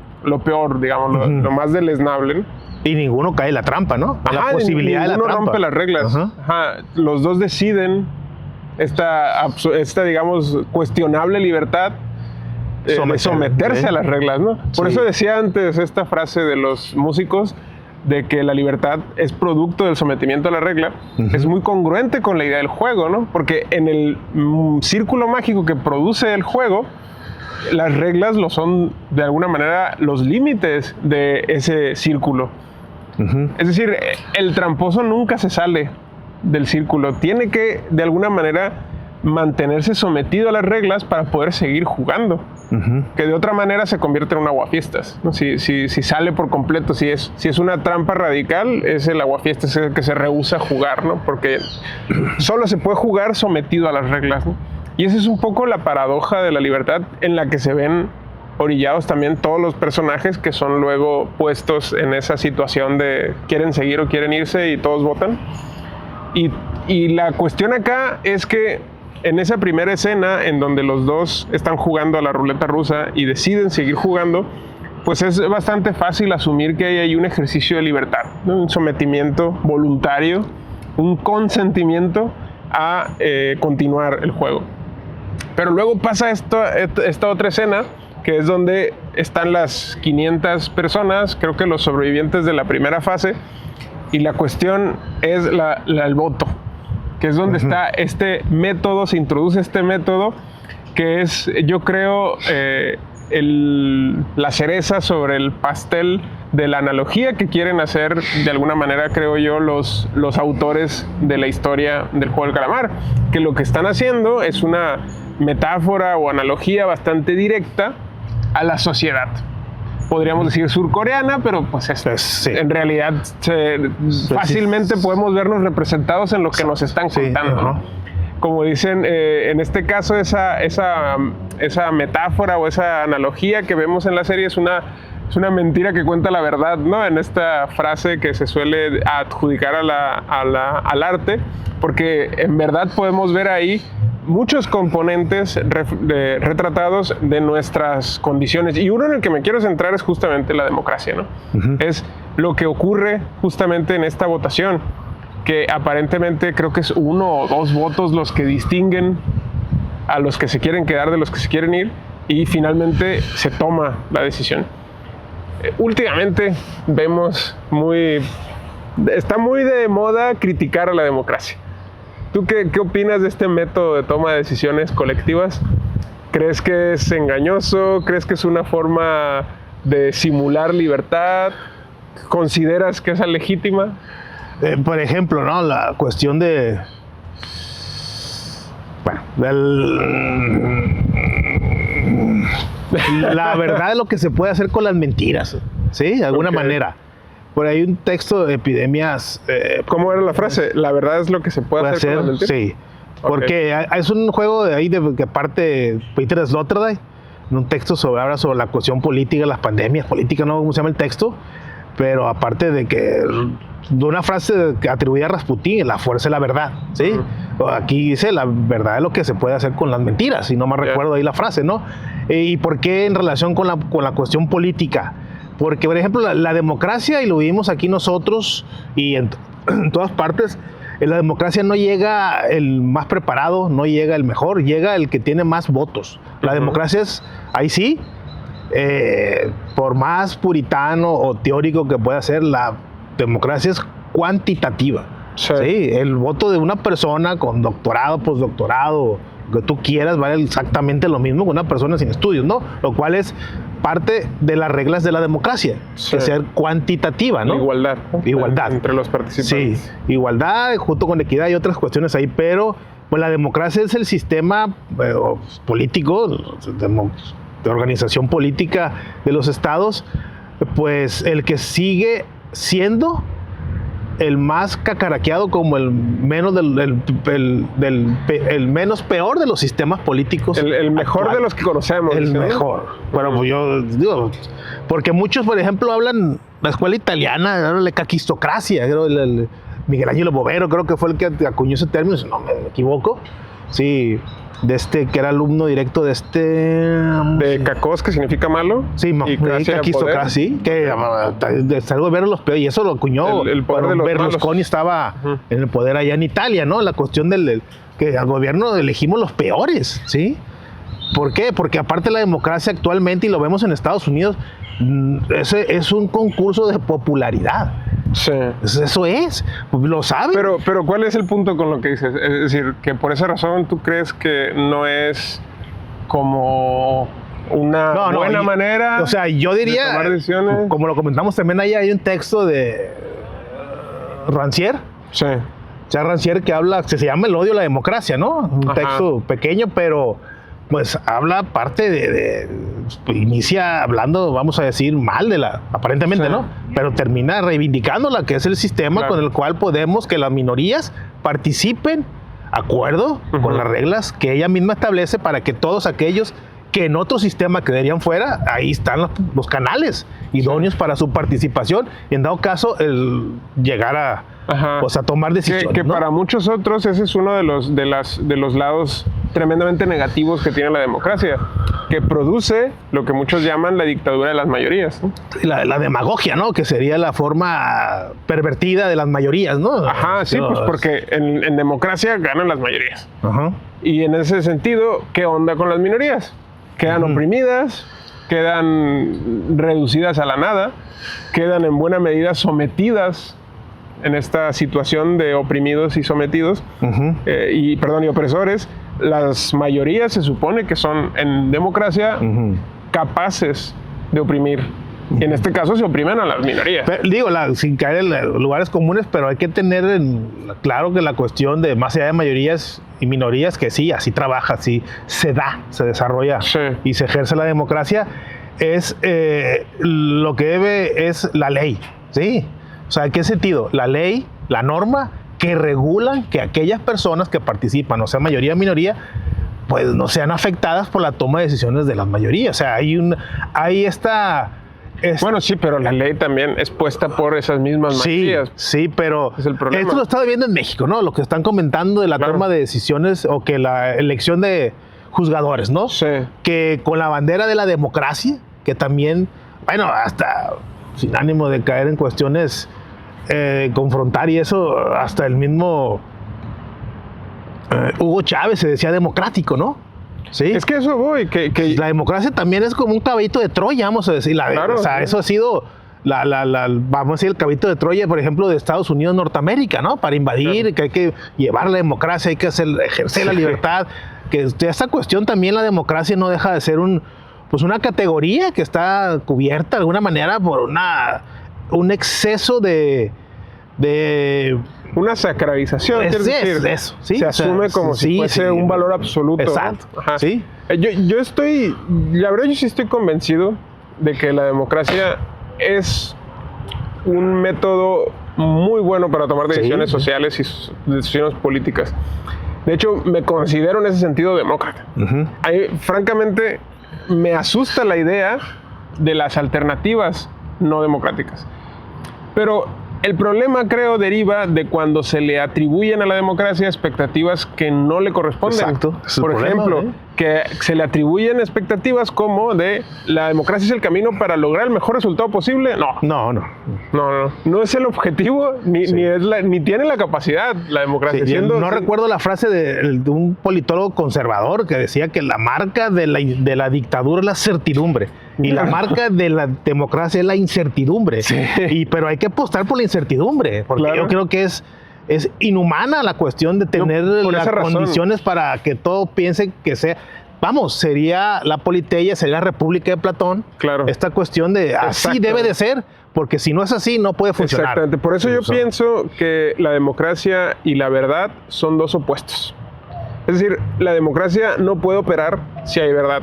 peor, digamos, lo más deleznable, ¿no? Y ninguno cae en la trampa, ¿no? La posibilidad de la trampa. Ninguno rompe las reglas. Los dos deciden esta, digamos, cuestionable libertad de someterse a las reglas, ¿no? Por eso decía antes esta frase de los músicos de que la libertad es producto del sometimiento a la regla. Es muy congruente con la idea del juego, ¿no? Porque en el círculo mágico que produce el juego, las reglas lo son, de alguna manera, los límites de ese círculo. Es decir, el tramposo nunca se sale del círculo. Tiene que, de alguna manera, mantenerse sometido a las reglas para poder seguir jugando. Que de otra manera se convierte en un aguafiestas, ¿no? Si sale por completo, si es una trampa radical, es el aguafiestas el que se rehúsa a jugar, ¿no? Porque solo se puede jugar sometido a las reglas, ¿no? Y esa es un poco la paradoja de la libertad en la que se ven orillados también todos los personajes que son luego puestos en esa situación de quieren seguir o quieren irse y todos votan. Y la cuestión acá es que en esa primera escena en donde los dos están jugando a la ruleta rusa y deciden seguir jugando, pues es bastante fácil asumir que hay ahí un ejercicio de libertad, ¿no? Un sometimiento voluntario, un consentimiento a continuar el juego. Pero luego pasa esta otra escena, que es donde están las 500 personas, creo que los sobrevivientes de la primera fase, y la cuestión es el voto, que es donde está este método, se introduce este método, que es, yo creo, la cereza sobre el pastel de la analogía que quieren hacer, de alguna manera, creo yo, los autores de la historia del juego del calamar, que lo que están haciendo es una metáfora o analogía bastante directa a la sociedad. Podríamos decir surcoreana, pero pues en realidad fácilmente podemos vernos representados en lo que nos están contando, ¿no? Como dicen, en este caso esa metáfora o esa analogía que vemos en la serie es una mentira que cuenta la verdad, ¿no? En esta frase que se suele adjudicar al arte, porque en verdad podemos ver ahí muchos componentes retratados de nuestras condiciones. Y uno en el que me quiero centrar es justamente la democracia, ¿no? Es lo que ocurre justamente en esta votación, que aparentemente creo que es 1 o 2 votos los que distinguen a los que se quieren quedar de los que se quieren ir, y finalmente se toma la decisión. Últimamente vemos está muy de moda criticar a la democracia. ¿Tú qué opinas de este método de toma de decisiones colectivas? ¿Crees que es engañoso? ¿Crees que es una forma de simular libertad? ¿Consideras que es legítima? Por ejemplo, ¿no? La cuestión de... Bueno, la verdad es lo que se puede hacer con las mentiras, ¿sí? De alguna manera. Por ahí un texto de epidemias... ¿Cómo era la frase? La verdad es lo que se puede hacer con las mentiras. Sí, porque es un juego de ahí que parte Peter Sloterdijk, en un texto habla sobre la cuestión política, las pandemias políticas, no sé cómo se llama el texto, pero aparte de que de una frase atribuida a Rasputín, la fuerza de la verdad, ¿sí? Aquí dice la verdad es lo que se puede hacer con las mentiras, si no me recuerdo ahí la frase, ¿no? ¿Y por qué en relación con la cuestión política? Porque, por ejemplo, la democracia, y lo vimos aquí nosotros y en todas partes, en la democracia no llega el más preparado, no llega el mejor, llega el que tiene más votos. La democracia es, ahí sí, por más puritano o teórico que pueda ser, la democracia es cuantitativa. Sí. ¿Sí? El voto de una persona con doctorado, postdoctorado, lo que tú quieras, vale exactamente lo mismo que una persona sin estudios, ¿no? Lo cual es parte de las reglas de la democracia, que ser cuantitativa, ¿no? Igualdad entre los participantes. Sí, igualdad junto con equidad y otras cuestiones ahí, pero pues la democracia es el sistema político, de organización política de los estados, pues el que sigue siendo el más cacaraqueado como el menos el menos peor de los sistemas políticos. El mejor actual. De los que conocemos. El mejor. Bueno, pues yo digo, porque muchos, por ejemplo, hablan la escuela italiana, la caquistocracia, creo, Miguel Ángel Bovero creo que fue el que acuñó ese término, si no me equivoco. Sí, que era alumno directo de de cacos, que significa malo. Sí, caquistocracia, que es algo de ver los peores, y eso lo acuñó el poder de los Berlusconi malos. Estaba en el poder allá en Italia, ¿no? La cuestión que al gobierno elegimos los peores, ¿sí? ¿Por qué? Porque aparte la democracia actualmente, y lo vemos en Estados Unidos, es un concurso de popularidad. Sí. Eso es, lo saben. Pero ¿cuál es el punto con lo que dices? Es decir, que por esa razón tú crees que no es como una buena manera. O sea, yo diría, de tomar decisiones. Como lo comentamos también, ahí hay un texto de Rancière. Sí. Charles Rancière, que habla, se llama El odio a la democracia, ¿no? Un texto pequeño, pero pues habla parte inicia hablando, vamos a decir, mal de aparentemente, ¿no? Pero termina reivindicándola, que es el sistema con el cual podemos que las minorías participen, acuerdo con las reglas que ella misma establece, para que todos aquellos que en otro sistema quedarían fuera, ahí están los canales idóneos para su participación, y en dado caso el llegar a tomar decisiones. Que ¿no? Para muchos otros ese es uno de los lados tremendamente negativos que tiene la democracia, que produce lo que muchos llaman la dictadura de las mayorías, ¿no? La demagogia, ¿no? Que sería la forma pervertida de las mayorías, ¿no? Sí, pues porque en democracia ganan las mayorías. Y en ese sentido, ¿qué onda con las minorías? Quedan oprimidas, quedan reducidas a la nada, quedan en buena medida sometidas en esta situación de oprimidos y sometidos, y opresores. Las mayorías se supone que son en democracia capaces de oprimir. Y en este caso se oprimen a las minorías. Pero, digo, sin caer en lugares comunes, pero hay que tener claro que la cuestión de más allá de mayorías y minorías, que sí, así trabaja, así se desarrolla y se ejerce la democracia, es lo que debe es la ley, ¿sí? O sea, ¿en qué sentido? La ley, la norma que regulan que aquellas personas que participan, o sea, mayoría o minoría, pues no sean afectadas por la toma de decisiones de las mayorías. O sea, hay esta Bueno, sí, pero la ley también es puesta por esas mismas mayorías. Sí, pero Es el problema. esto lo estaba viendo en México, ¿no? Lo que están comentando de la Claro. toma de decisiones o que la elección de juzgadores, ¿no? Sí. Que con la bandera de la democracia, que también, bueno, hasta sin ánimo de caer en cuestiones, confrontar y eso, hasta el mismo Hugo Chávez se decía democrático, ¿no? Sí. Es que eso voy, que La democracia también es como un caballito de Troya, vamos a decir. Claro, o sea, sí. eso ha sido, vamos a decir, el caballito de Troya, por ejemplo, de Estados Unidos, Norteamérica, ¿no? Para invadir, Claro. que hay que llevar la democracia, hay que ejercer la Sí. libertad. Que esta cuestión también, la democracia no deja de ser una categoría que está cubierta de alguna manera por un exceso de una sacralización, Es- quiero decir, es eso, sí, se o sea, asume como sí, si fuese sí. un valor absoluto. ¿no? Exacto, Ajá. sí. Yo estoy, la verdad yo sí estoy convencido de que la democracia es un método muy bueno para tomar decisiones Sí. sociales y decisiones políticas. De hecho, me considero en ese sentido demócrata. Ujú. Francamente, me asusta la idea de las alternativas no democráticas. Pero el problema, creo, deriva de cuando se le atribuyen a la democracia expectativas que no le corresponden. Exacto, ese es el Por problema, ejemplo, ¿eh? que se le atribuyen expectativas como de la democracia es el camino para lograr el mejor resultado posible. No es el objetivo, ni tiene la capacidad la democracia. Sí, no recuerdo la frase de un politólogo conservador que decía que la marca de la dictadura es la certidumbre y la marca de la democracia es la incertidumbre. Pero hay que apostar por la incertidumbre, porque Claro. yo creo que es inhumana la cuestión de tener por las esa razón. condiciones para que todo piense que sea. Vamos, sería la politeia, sería la República de Platón. Claro. Esta cuestión de así Exacto. debe de ser, porque si no es así, no puede funcionar. Exactamente. Por eso yo Uso. pienso que la democracia y la verdad son dos opuestos. Es decir, la democracia no puede operar si hay verdad.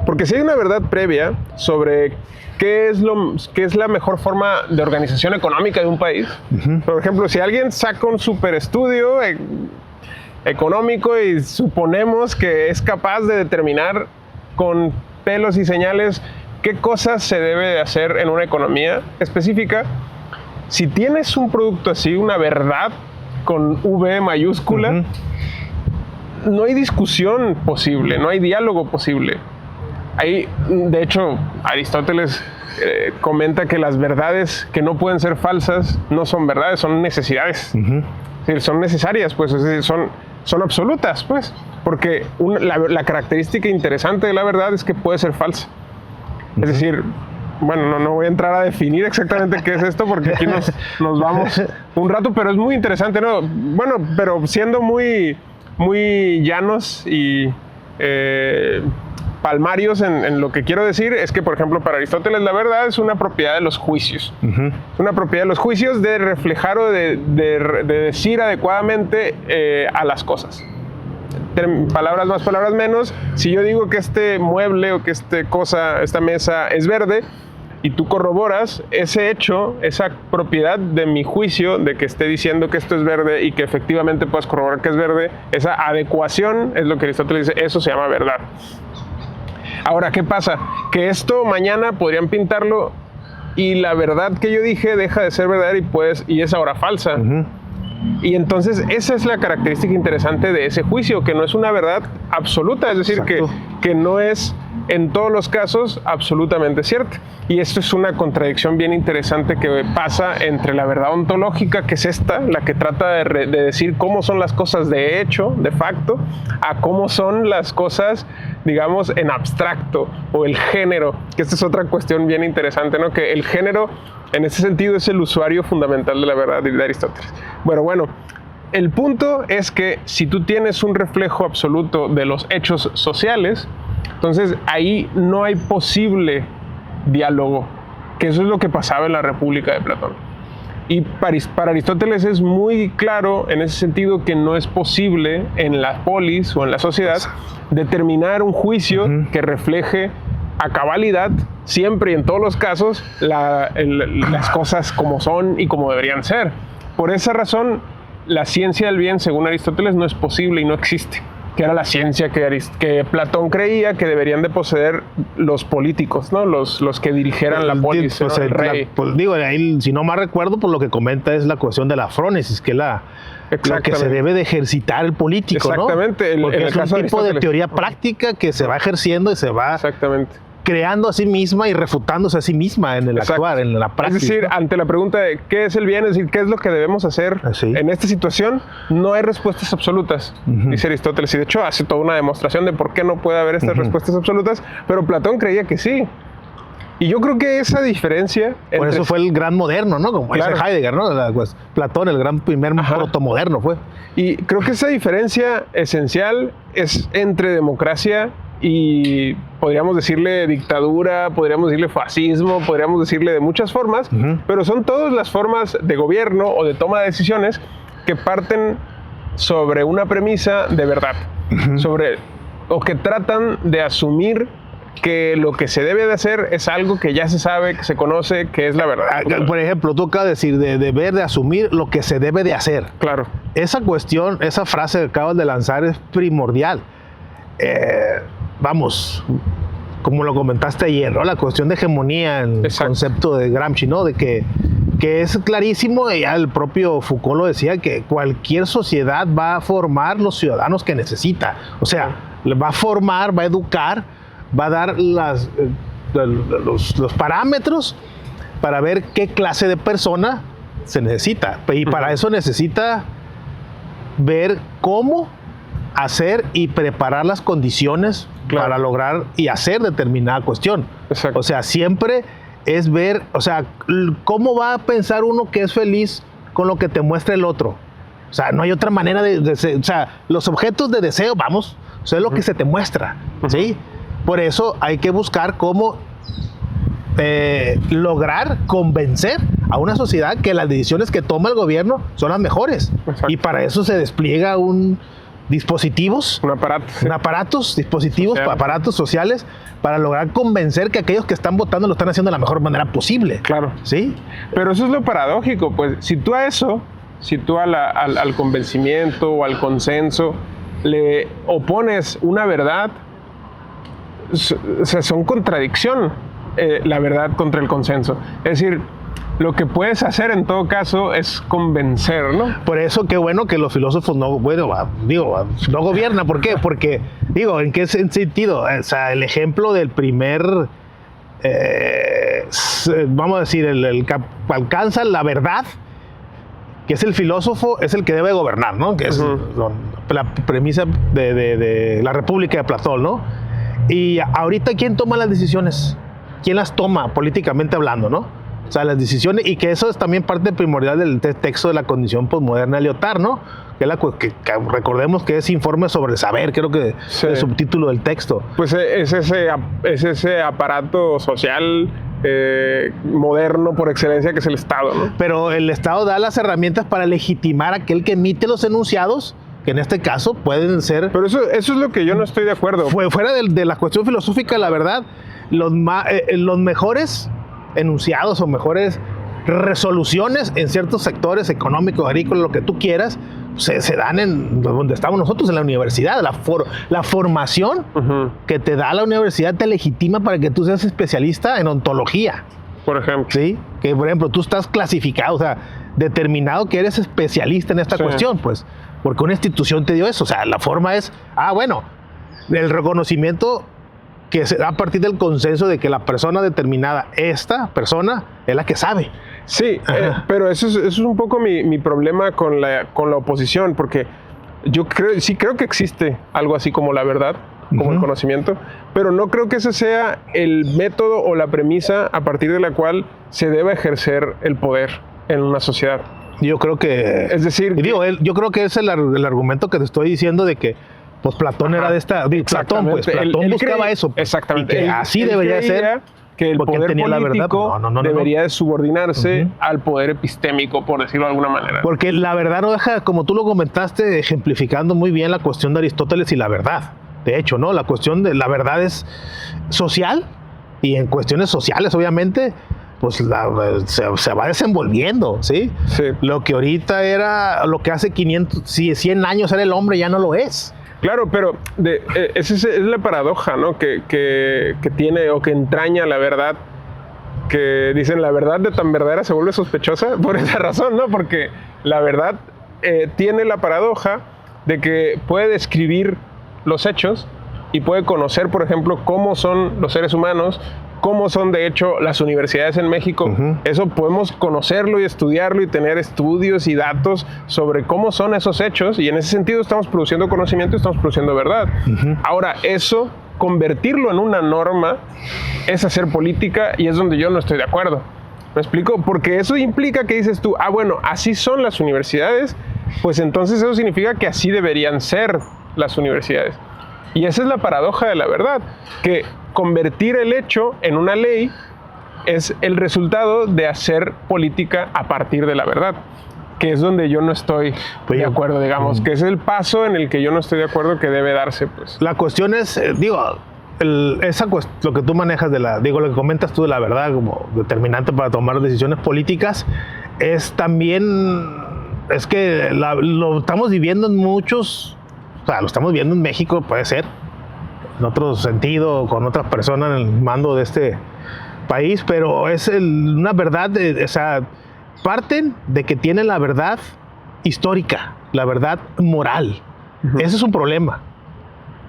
Porque si hay una verdad previa sobre qué es la mejor forma de organización económica de un país, por ejemplo, si alguien saca un super estudio económico y suponemos que es capaz de determinar con pelos y señales qué cosas se debe de hacer en una economía específica, si tienes un producto así, una verdad con V mayúscula, no hay discusión posible, no hay diálogo posible. De hecho, Aristóteles comenta que las verdades que no pueden ser falsas no son verdades, son necesidades. Es decir, son necesarias, pues, es decir, son absolutas, pues, porque la característica interesante de la verdad es que puede ser falsa. Es decir, bueno, no voy a entrar a definir exactamente qué es esto porque aquí nos vamos un rato, pero es muy interesante, ¿no? Bueno, pero siendo muy, muy llanos y palmarios en lo que quiero decir, es que, por ejemplo, para Aristóteles la verdad es una propiedad de los juicios. Es una propiedad de los juicios de reflejar o de decir adecuadamente a las cosas. Palabras más, palabras menos. Si yo digo que este mueble o que esta mesa es verde y tú corroboras ese hecho, esa propiedad de mi juicio de que esté diciendo que esto es verde y que efectivamente puedas corroborar que es verde, esa adecuación es lo que Aristóteles dice, eso se llama verdad. Ahora, ¿qué pasa? Que esto mañana podrían pintarlo y la verdad que yo dije deja de ser verdadera y es ahora falsa. Y entonces esa es la característica interesante de ese juicio, que no es una verdad absoluta, es decir, que no es en todos los casos absolutamente cierta. Y esto es una contradicción bien interesante que pasa entre la verdad ontológica, que es esta, la que trata de decir cómo son las cosas de hecho, de facto, a cómo son las cosas, digamos, en abstracto, o el género, que esta es otra cuestión bien interesante, ¿no? Que el género, en ese sentido, es el usuario fundamental de la verdad de Aristóteles. Bueno, el punto es que si tú tienes un reflejo absoluto de los hechos sociales, entonces ahí no hay posible diálogo, que eso es lo que pasaba en la República de Platón. Y para Aristóteles es muy claro en ese sentido que no es posible en la polis o en la sociedad determinar un juicio que refleje a cabalidad, siempre y en todos los casos, las cosas como son y como deberían ser. Por esa razón, la ciencia del bien, según Aristóteles, no es posible y no existe. que era la ciencia que Platón creía que deberían de poseer los políticos, ¿no? Los que dirigieran la polis, pues, ¿no? El rey. Digo, ahí, si no mal recuerdo, por lo que comenta es la cuestión de la frónesis, que es lo que se debe de ejercitar el político, exactamente. ¿no? Porque en es un tipo de teoría práctica que se va ejerciendo y se va exactamente. creando a sí misma y refutándose a sí misma en el actuar, en la práctica. Es decir, ¿no? Ante la pregunta de qué es el bien, es decir, qué es lo que debemos hacer en esta situación, no hay respuestas absolutas, dice Aristóteles. Y de hecho hace toda una demostración de por qué no puede haber estas respuestas absolutas, pero Platón creía que sí. Y yo creo que esa diferencia... Por eso fue el gran moderno, ¿no? Como dice Heidegger, ¿no? Pues, Platón, el gran primer protomoderno fue. Y creo que esa diferencia esencial es entre democracia y podríamos decirle dictadura, podríamos decirle fascismo, podríamos decirle de muchas formas, pero son todas las formas de gobierno o de toma de decisiones que parten sobre una premisa de verdad, o que tratan de asumir que lo que se debe de hacer es algo que ya se sabe, que se conoce, que es la verdad. Por ejemplo, tú acabas de decir, de deber de asumir lo que se debe de hacer. Claro. Esa cuestión, esa frase que acabas de lanzar es primordial. Vamos, como lo comentaste ayer, ¿no? La cuestión de hegemonía, el concepto de Gramsci, ¿no? De que es clarísimo, y ya el propio Foucault lo decía, que cualquier sociedad va a formar los ciudadanos que necesita. O sea, va a formar, va a educar, va a dar los parámetros para ver qué clase de persona se necesita. Y para eso necesita ver cómo hacer y preparar las condiciones para lograr y hacer determinada cuestión. Exacto. O sea, siempre es ver, o sea, cómo va a pensar uno que es feliz con lo que te muestra el otro. O sea, no hay otra manera o sea, los objetos de deseo, vamos, o sea, es lo que se te muestra, ¿sí? Por eso hay que buscar cómo lograr convencer a una sociedad que las decisiones que toma el gobierno son las mejores. Exacto. Y para eso se despliega dispositivos, aparatos sociales para lograr convencer que aquellos que están votando lo están haciendo de la mejor manera posible. Claro. ¿Sí? Pero eso es lo paradójico, pues si tú al convencimiento o al consenso le opones una verdad, o sea, son contradicción la verdad contra el consenso. Es decir, lo que puedes hacer en todo caso es convencer, ¿no? Por eso qué bueno que los filósofos no gobiernan. ¿Por qué? Porque, ¿en qué sentido? O sea, el ejemplo del primer, vamos a decir, el que alcanza la verdad, que es el filósofo, es el que debe gobernar, ¿no? Que es la premisa de la República de Platón, ¿no? Y ahorita, ¿quién toma las decisiones? ¿Quién las toma políticamente hablando, no? O sea, las decisiones, y que eso es también parte primordial del texto de la condición posmoderna de Lyotard, ¿no? Que recordemos que es informe sobre el saber, creo que es el subtítulo del texto. Pues es ese aparato social moderno por excelencia que es el Estado, ¿no? Pero el Estado da las herramientas para legitimar a aquel que emite los enunciados, que en este caso pueden ser... Pero eso es lo que yo no estoy de acuerdo. Fuera de la cuestión filosófica, la verdad, los mejores enunciados o mejores resoluciones en ciertos sectores económicos, agrícolas, lo que tú quieras, se dan en donde estamos nosotros, en la universidad. La formación que te da la universidad te legitima para que tú seas especialista en ontología. Por ejemplo. Sí, que por ejemplo tú estás clasificado, o sea, determinado que eres especialista en esta cuestión, pues, porque una institución te dio eso. O sea, la forma es, el reconocimiento que se da a partir del consenso de que la persona determinada, esta persona, es la que sabe. Sí, pero eso es un poco mi problema con la oposición, porque yo creo que existe algo así como la verdad, como el conocimiento, pero no creo que ese sea el método o la premisa a partir de la cual se debe ejercer el poder en una sociedad. Yo creo que... Es decir... yo creo que es el argumento que te estoy diciendo de que pues Platón era de esta... Platón buscaba eso. Exactamente. Y que así debería ser. Que el poder tenía político la verdad. debería de subordinarse al poder epistémico, por decirlo de alguna manera. Porque la verdad no deja, como tú lo comentaste, ejemplificando muy bien la cuestión de Aristóteles y la verdad. De hecho, ¿no? La cuestión de la verdad es social, y en cuestiones sociales, obviamente, pues se va desenvolviendo, ¿sí? Sí. Lo que ahorita lo que hace 100 años era el hombre, ya no lo es. Claro, pero esa es la paradoja, ¿no? Que tiene o que entraña la verdad. Que dicen la verdad de tan verdadera se vuelve sospechosa por esa razón, ¿no? Porque la verdad tiene la paradoja de que puede describir los hechos y puede conocer, por ejemplo, cómo son los seres humanos, cómo son de hecho las universidades en México. Eso podemos conocerlo y estudiarlo y tener estudios y datos sobre cómo son esos hechos, y en ese sentido estamos produciendo conocimiento y estamos produciendo verdad. Ahora, eso, convertirlo en una norma, es hacer política, y es donde yo no estoy de acuerdo. ¿Me explico? Porque eso implica que dices tú, bueno, así son las universidades, pues entonces eso significa que así deberían ser las universidades. Y esa es la paradoja de la verdad, que convertir el hecho en una ley es el resultado de hacer política a partir de la verdad, que es donde yo no estoy de acuerdo, digamos, que es el paso en el que yo no estoy de acuerdo que debe darse, pues. La cuestión es, lo que tú manejas lo que comentas tú de la verdad como determinante para tomar decisiones políticas, es también, es que lo estamos viviendo en muchos, o sea, lo estamos viendo en México, puede ser, en otro sentido, con otras personas en el mando de este país, pero es una verdad, o sea, parten de que tienen la verdad histórica, la verdad moral. Ese es un problema,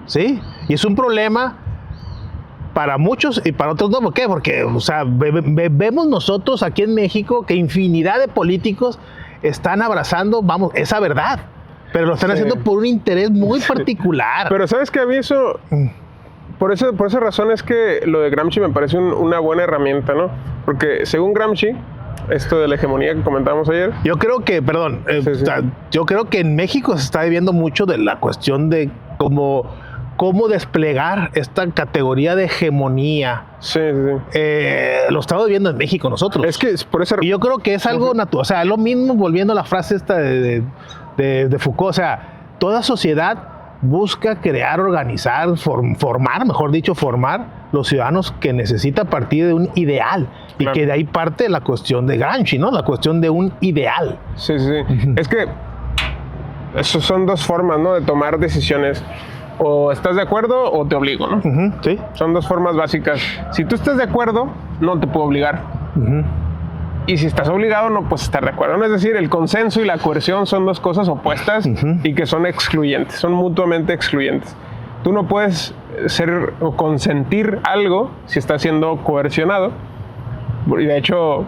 ¿sí? Y es un problema para muchos y para otros no. ¿Por qué? Porque, o sea, vemos nosotros aquí en México que infinidad de políticos están abrazando, esa verdad. Pero lo están haciendo por un interés muy particular. Pero ¿sabes qué? A mí eso... Por esa razón es que lo de Gramsci me parece una buena herramienta, ¿no? Porque según Gramsci, esto de la hegemonía que comentábamos ayer... Yo creo que, o sea, yo creo que en México se está viviendo mucho de la cuestión de cómo desplegar esta categoría de hegemonía. Sí. Lo estamos viviendo en México nosotros. Es que por eso... Y yo creo que es algo natural. O sea, lo mismo, volviendo a la frase esta de Foucault, o sea, toda sociedad busca crear, organizar, formar los ciudadanos que necesita a partir de un ideal. Claro. Y que de ahí parte la cuestión de Gramsci, ¿no? La cuestión de un ideal. Sí. Es que eso son dos formas, ¿no? De tomar decisiones. O estás de acuerdo o te obligo, ¿no? Sí. Son dos formas básicas. Si tú estás de acuerdo, no te puedo obligar. Y si estás obligado, no puedes estar de acuerdo, ¿no? Es decir, el consenso y la coerción son dos cosas opuestas y que son excluyentes, son mutuamente excluyentes. Tú no puedes ser o consentir algo si estás siendo coercionado. Y de hecho,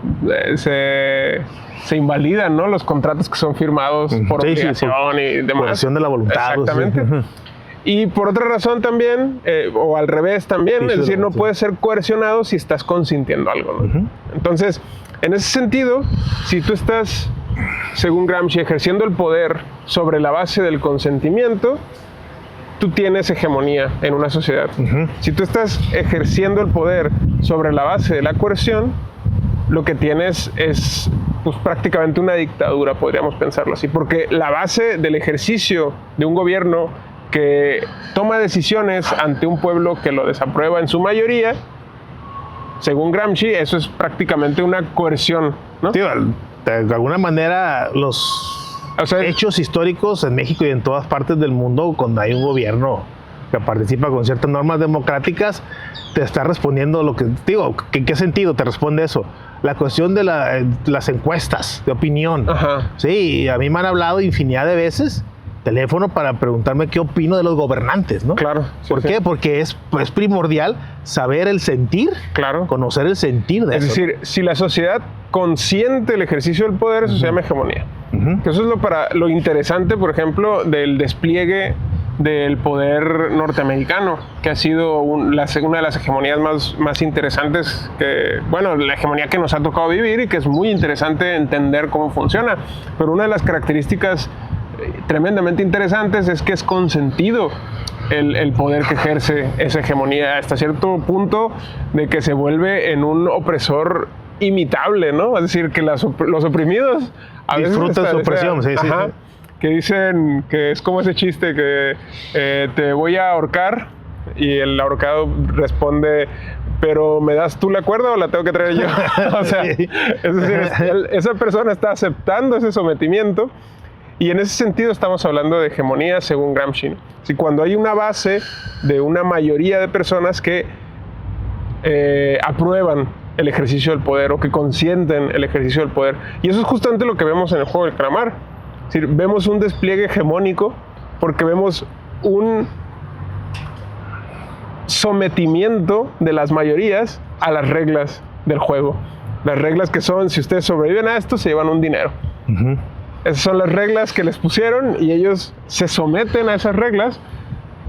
se invalidan, ¿no? Los contratos que son firmados por obligación y demás. Coerción de la voluntad. Exactamente. Y por otra razón también, o al revés también, es decir, no puedes ser coercionado si estás consintiendo algo, ¿no? Entonces, en ese sentido, si tú estás, según Gramsci, ejerciendo el poder sobre la base del consentimiento, tú tienes hegemonía en una sociedad. Si tú estás ejerciendo el poder sobre la base de la coerción, lo que tienes es pues, prácticamente una dictadura, podríamos pensarlo así, porque la base del ejercicio de un gobierno que toma decisiones ante un pueblo que lo desaprueba en su mayoría, según Gramsci, eso es prácticamente una coerción, ¿no? Tío, de alguna manera hechos históricos en México y en todas partes del mundo, cuando hay un gobierno que participa con ciertas normas democráticas, te está respondiendo lo que digo. ¿En qué sentido te responde eso? La cuestión de las encuestas de opinión. Sí, a mí me han hablado infinidad de veces teléfono para preguntarme qué opino de los gobernantes, ¿no? Claro. ¿Por qué? Porque es primordial saber el sentir, conocer el sentir de eso. Es decir, si la sociedad consiente el ejercicio del poder, eso se llama hegemonía. Que eso es lo interesante, por ejemplo, del despliegue del poder norteamericano, que ha sido una de las hegemonías más interesantes, la hegemonía que nos ha tocado vivir y que es muy interesante entender cómo funciona. Pero una de las características tremendamente interesantes es que es consentido el poder que ejerce esa hegemonía hasta cierto punto de que se vuelve en un opresor imitable, ¿no? Es decir, que los oprimidos a disfrutan su opresión, sí. Que dicen que es como ese chiste que te voy a ahorcar y el ahorcado responde, pero ¿me das tú la cuerda o la tengo que traer yo? O sea, es decir, esa persona está aceptando ese sometimiento. Y en ese sentido estamos hablando de hegemonía según Gramsci, ¿no? Si cuando hay una base de una mayoría de personas que aprueban el ejercicio del poder o que consienten el ejercicio del poder. Y eso es justamente lo que vemos en el juego del calamar. Es decir, vemos un despliegue hegemónico porque vemos un sometimiento de las mayorías a las reglas del juego. Las reglas que son, si ustedes sobreviven a esto, se llevan un dinero. Uh-huh. Esas son las reglas que les pusieron y ellos se someten a esas reglas.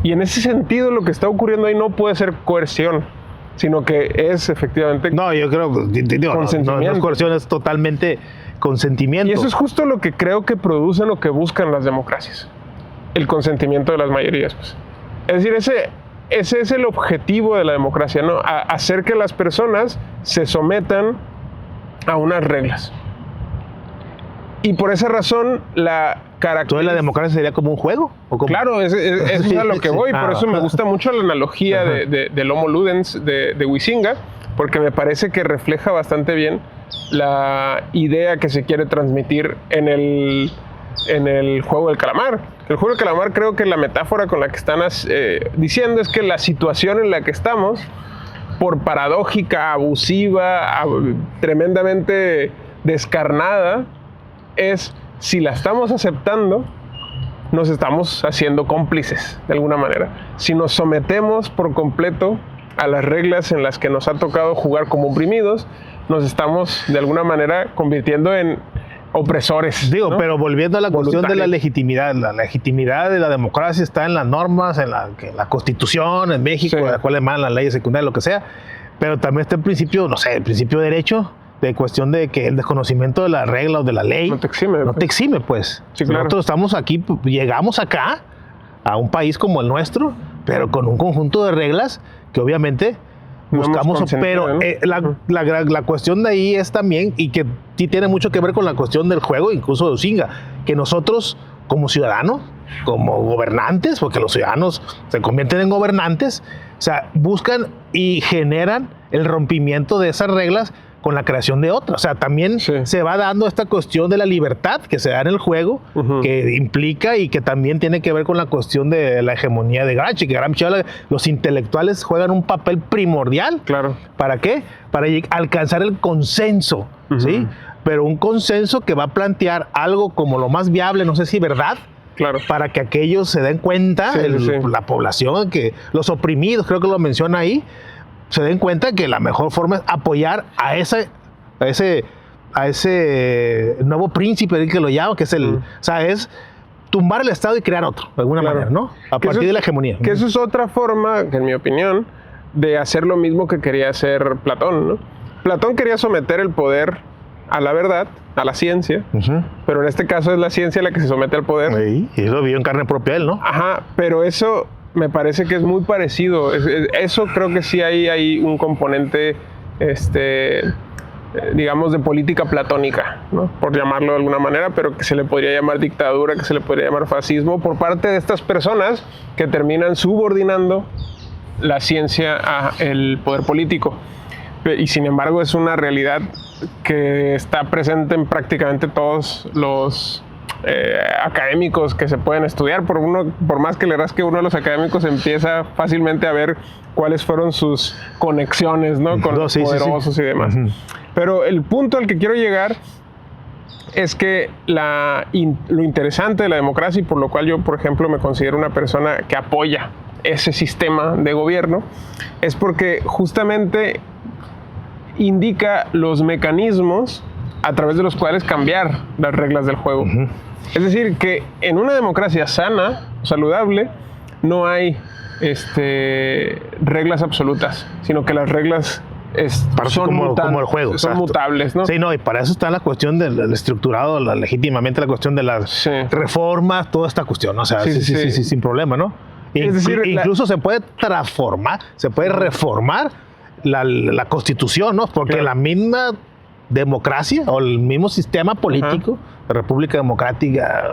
Y en ese sentido lo que está ocurriendo ahí no puede ser coerción, sino que es efectivamente no, yo creo consentimiento. No es coerción, es totalmente consentimiento. Y eso es justo lo que creo que producen o que buscan las democracias, el consentimiento de las mayorías, pues. Es decir, ese es el objetivo de la democracia, ¿no? Hacer que las personas se sometan a unas reglas. Y por esa razón la característica... ¿Toda la democracia sería como un juego? ¿O cómo? Claro, eso es a lo que voy. Por eso me gusta mucho la analogía del Homo Ludens de Huizinga, porque me parece que refleja bastante bien la idea que se quiere transmitir en el juego del calamar. El juego del calamar, creo que la metáfora con la que están diciendo es que la situación en la que estamos, por paradójica, abusiva, tremendamente descarnada, es si la estamos aceptando, nos estamos haciendo cómplices de alguna manera. Si nos sometemos por completo a las reglas en las que nos ha tocado jugar como oprimidos, nos estamos de alguna manera convirtiendo en opresores. Digo, ¿no? Pero volviendo a la cuestión de la legitimidad de la democracia está en las normas, en la Constitución, en México, sí, de la cual emanan las leyes secundarias, lo que sea, pero también está el principio, no sé, el principio de derecho, de cuestión de que el desconocimiento de la regla o de la ley no te exime, pues. Sí, claro. Nosotros estamos aquí, llegamos acá a un país como el nuestro, pero con un conjunto de reglas que obviamente buscamos, pero ¿no? La cuestión de ahí es también, y que sí tiene mucho que ver con la cuestión del juego, incluso de Huizinga, que nosotros como ciudadanos, como gobernantes, porque los ciudadanos se convierten en gobernantes, o sea, buscan y generan el rompimiento de esas reglas con la creación de otras. O sea, también se va dando esta cuestión de la libertad que se da en el juego, que implica y que también tiene que ver con la cuestión de la hegemonía de Gramsci, que Gramsci habla, los intelectuales juegan un papel primordial. Claro. ¿Para qué? Para alcanzar el consenso, ¿sí? Pero un consenso que va a plantear algo como lo más viable, no sé si verdad, claro, para que aquellos se den cuenta, la población, que los oprimidos, creo que lo menciona ahí, se den cuenta que la mejor forma es apoyar a ese nuevo príncipe, que lo llamo, que es o sea, es tumbar el Estado y crear otro, de alguna manera, ¿no? A partir de la hegemonía. Que eso es otra forma, que en mi opinión, de hacer lo mismo que quería hacer Platón, ¿no? Platón quería someter el poder a la verdad, a la ciencia, pero en este caso es la ciencia la que se somete al poder. Sí, y eso vivió en carne propia él, ¿no? Ajá, pero eso me parece que es muy parecido. Eso creo que sí hay un componente, digamos, de política platónica, ¿no? Por llamarlo de alguna manera, pero que se le podría llamar dictadura, que se le podría llamar fascismo, por parte de estas personas que terminan subordinando la ciencia al poder político. Y sin embargo es una realidad que está presente en prácticamente todos los académicos que se pueden estudiar. Por más que le rasque uno a los académicos, empieza fácilmente a ver cuáles fueron sus conexiones, ¿no? Con los poderosos y demás. Pero el punto al que quiero llegar es que lo interesante de la democracia, y por lo cual yo, por ejemplo, me considero una persona que apoya ese sistema de gobierno, es porque justamente indica los mecanismos a través de los cuales cambiar las reglas del juego. Es decir, que en una democracia sana, saludable, no hay reglas absolutas, sino que las reglas son como el juego, son mutables, ¿no? Sí, no, y para eso está la cuestión del estructurado, legítimamente la cuestión de las reformas, toda esta cuestión, ¿no? O sea, sí, sin problema, ¿no? Es decir, incluso se puede transformar, se puede reformar la Constitución, ¿no? Porque la misma democracia o el mismo sistema político, la República Democrática,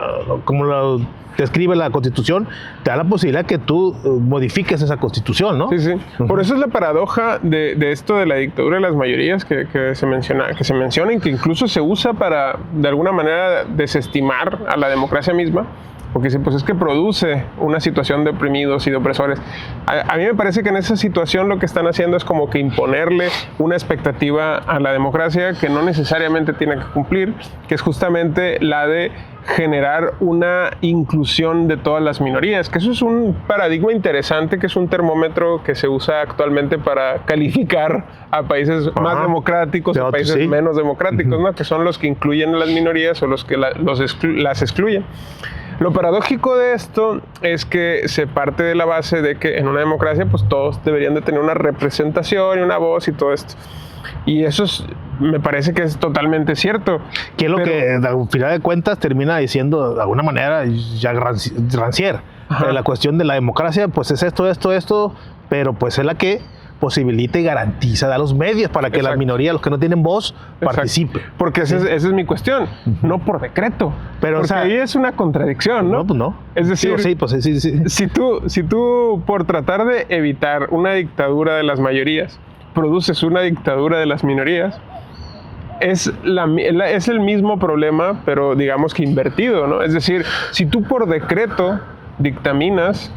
como lo describe la Constitución, te da la posibilidad que tú modifiques esa Constitución, ¿no? Sí, sí. Por eso es la paradoja de esto de la dictadura de las mayorías que se menciona y que incluso se usa para, de alguna manera, desestimar a la democracia misma. Porque pues es que produce una situación de oprimidos y de opresores. A mí me parece que en esa situación lo que están haciendo es como que imponerle una expectativa a la democracia que no necesariamente tiene que cumplir, que es justamente la de generar una inclusión de todas las minorías, que eso es un paradigma interesante, que es un termómetro que se usa actualmente para calificar a países más democráticos o países menos democráticos, ¿no? Que son los que incluyen a las minorías o los que las excluyen. Lo paradójico de esto es que se parte de la base de que en una democracia pues todos deberían de tener una representación y una voz y todo esto. Y eso me parece que es totalmente cierto. Que es lo que al final de cuentas termina diciendo de alguna manera Jacques Rancière. La cuestión de la democracia pues es esto, pero pues es la que posibilita y garantiza, da los medios para que la minoría, los que no tienen voz, participen. Porque esa es mi cuestión, no por decreto. Pero porque ahí es una contradicción, ¿no? No, pues no. Es decir, sí. Si tú por tratar de evitar una dictadura de las mayorías, produces una dictadura de las minorías, es el mismo problema, pero digamos que invertido, ¿no? Es decir, si tú por decreto dictaminas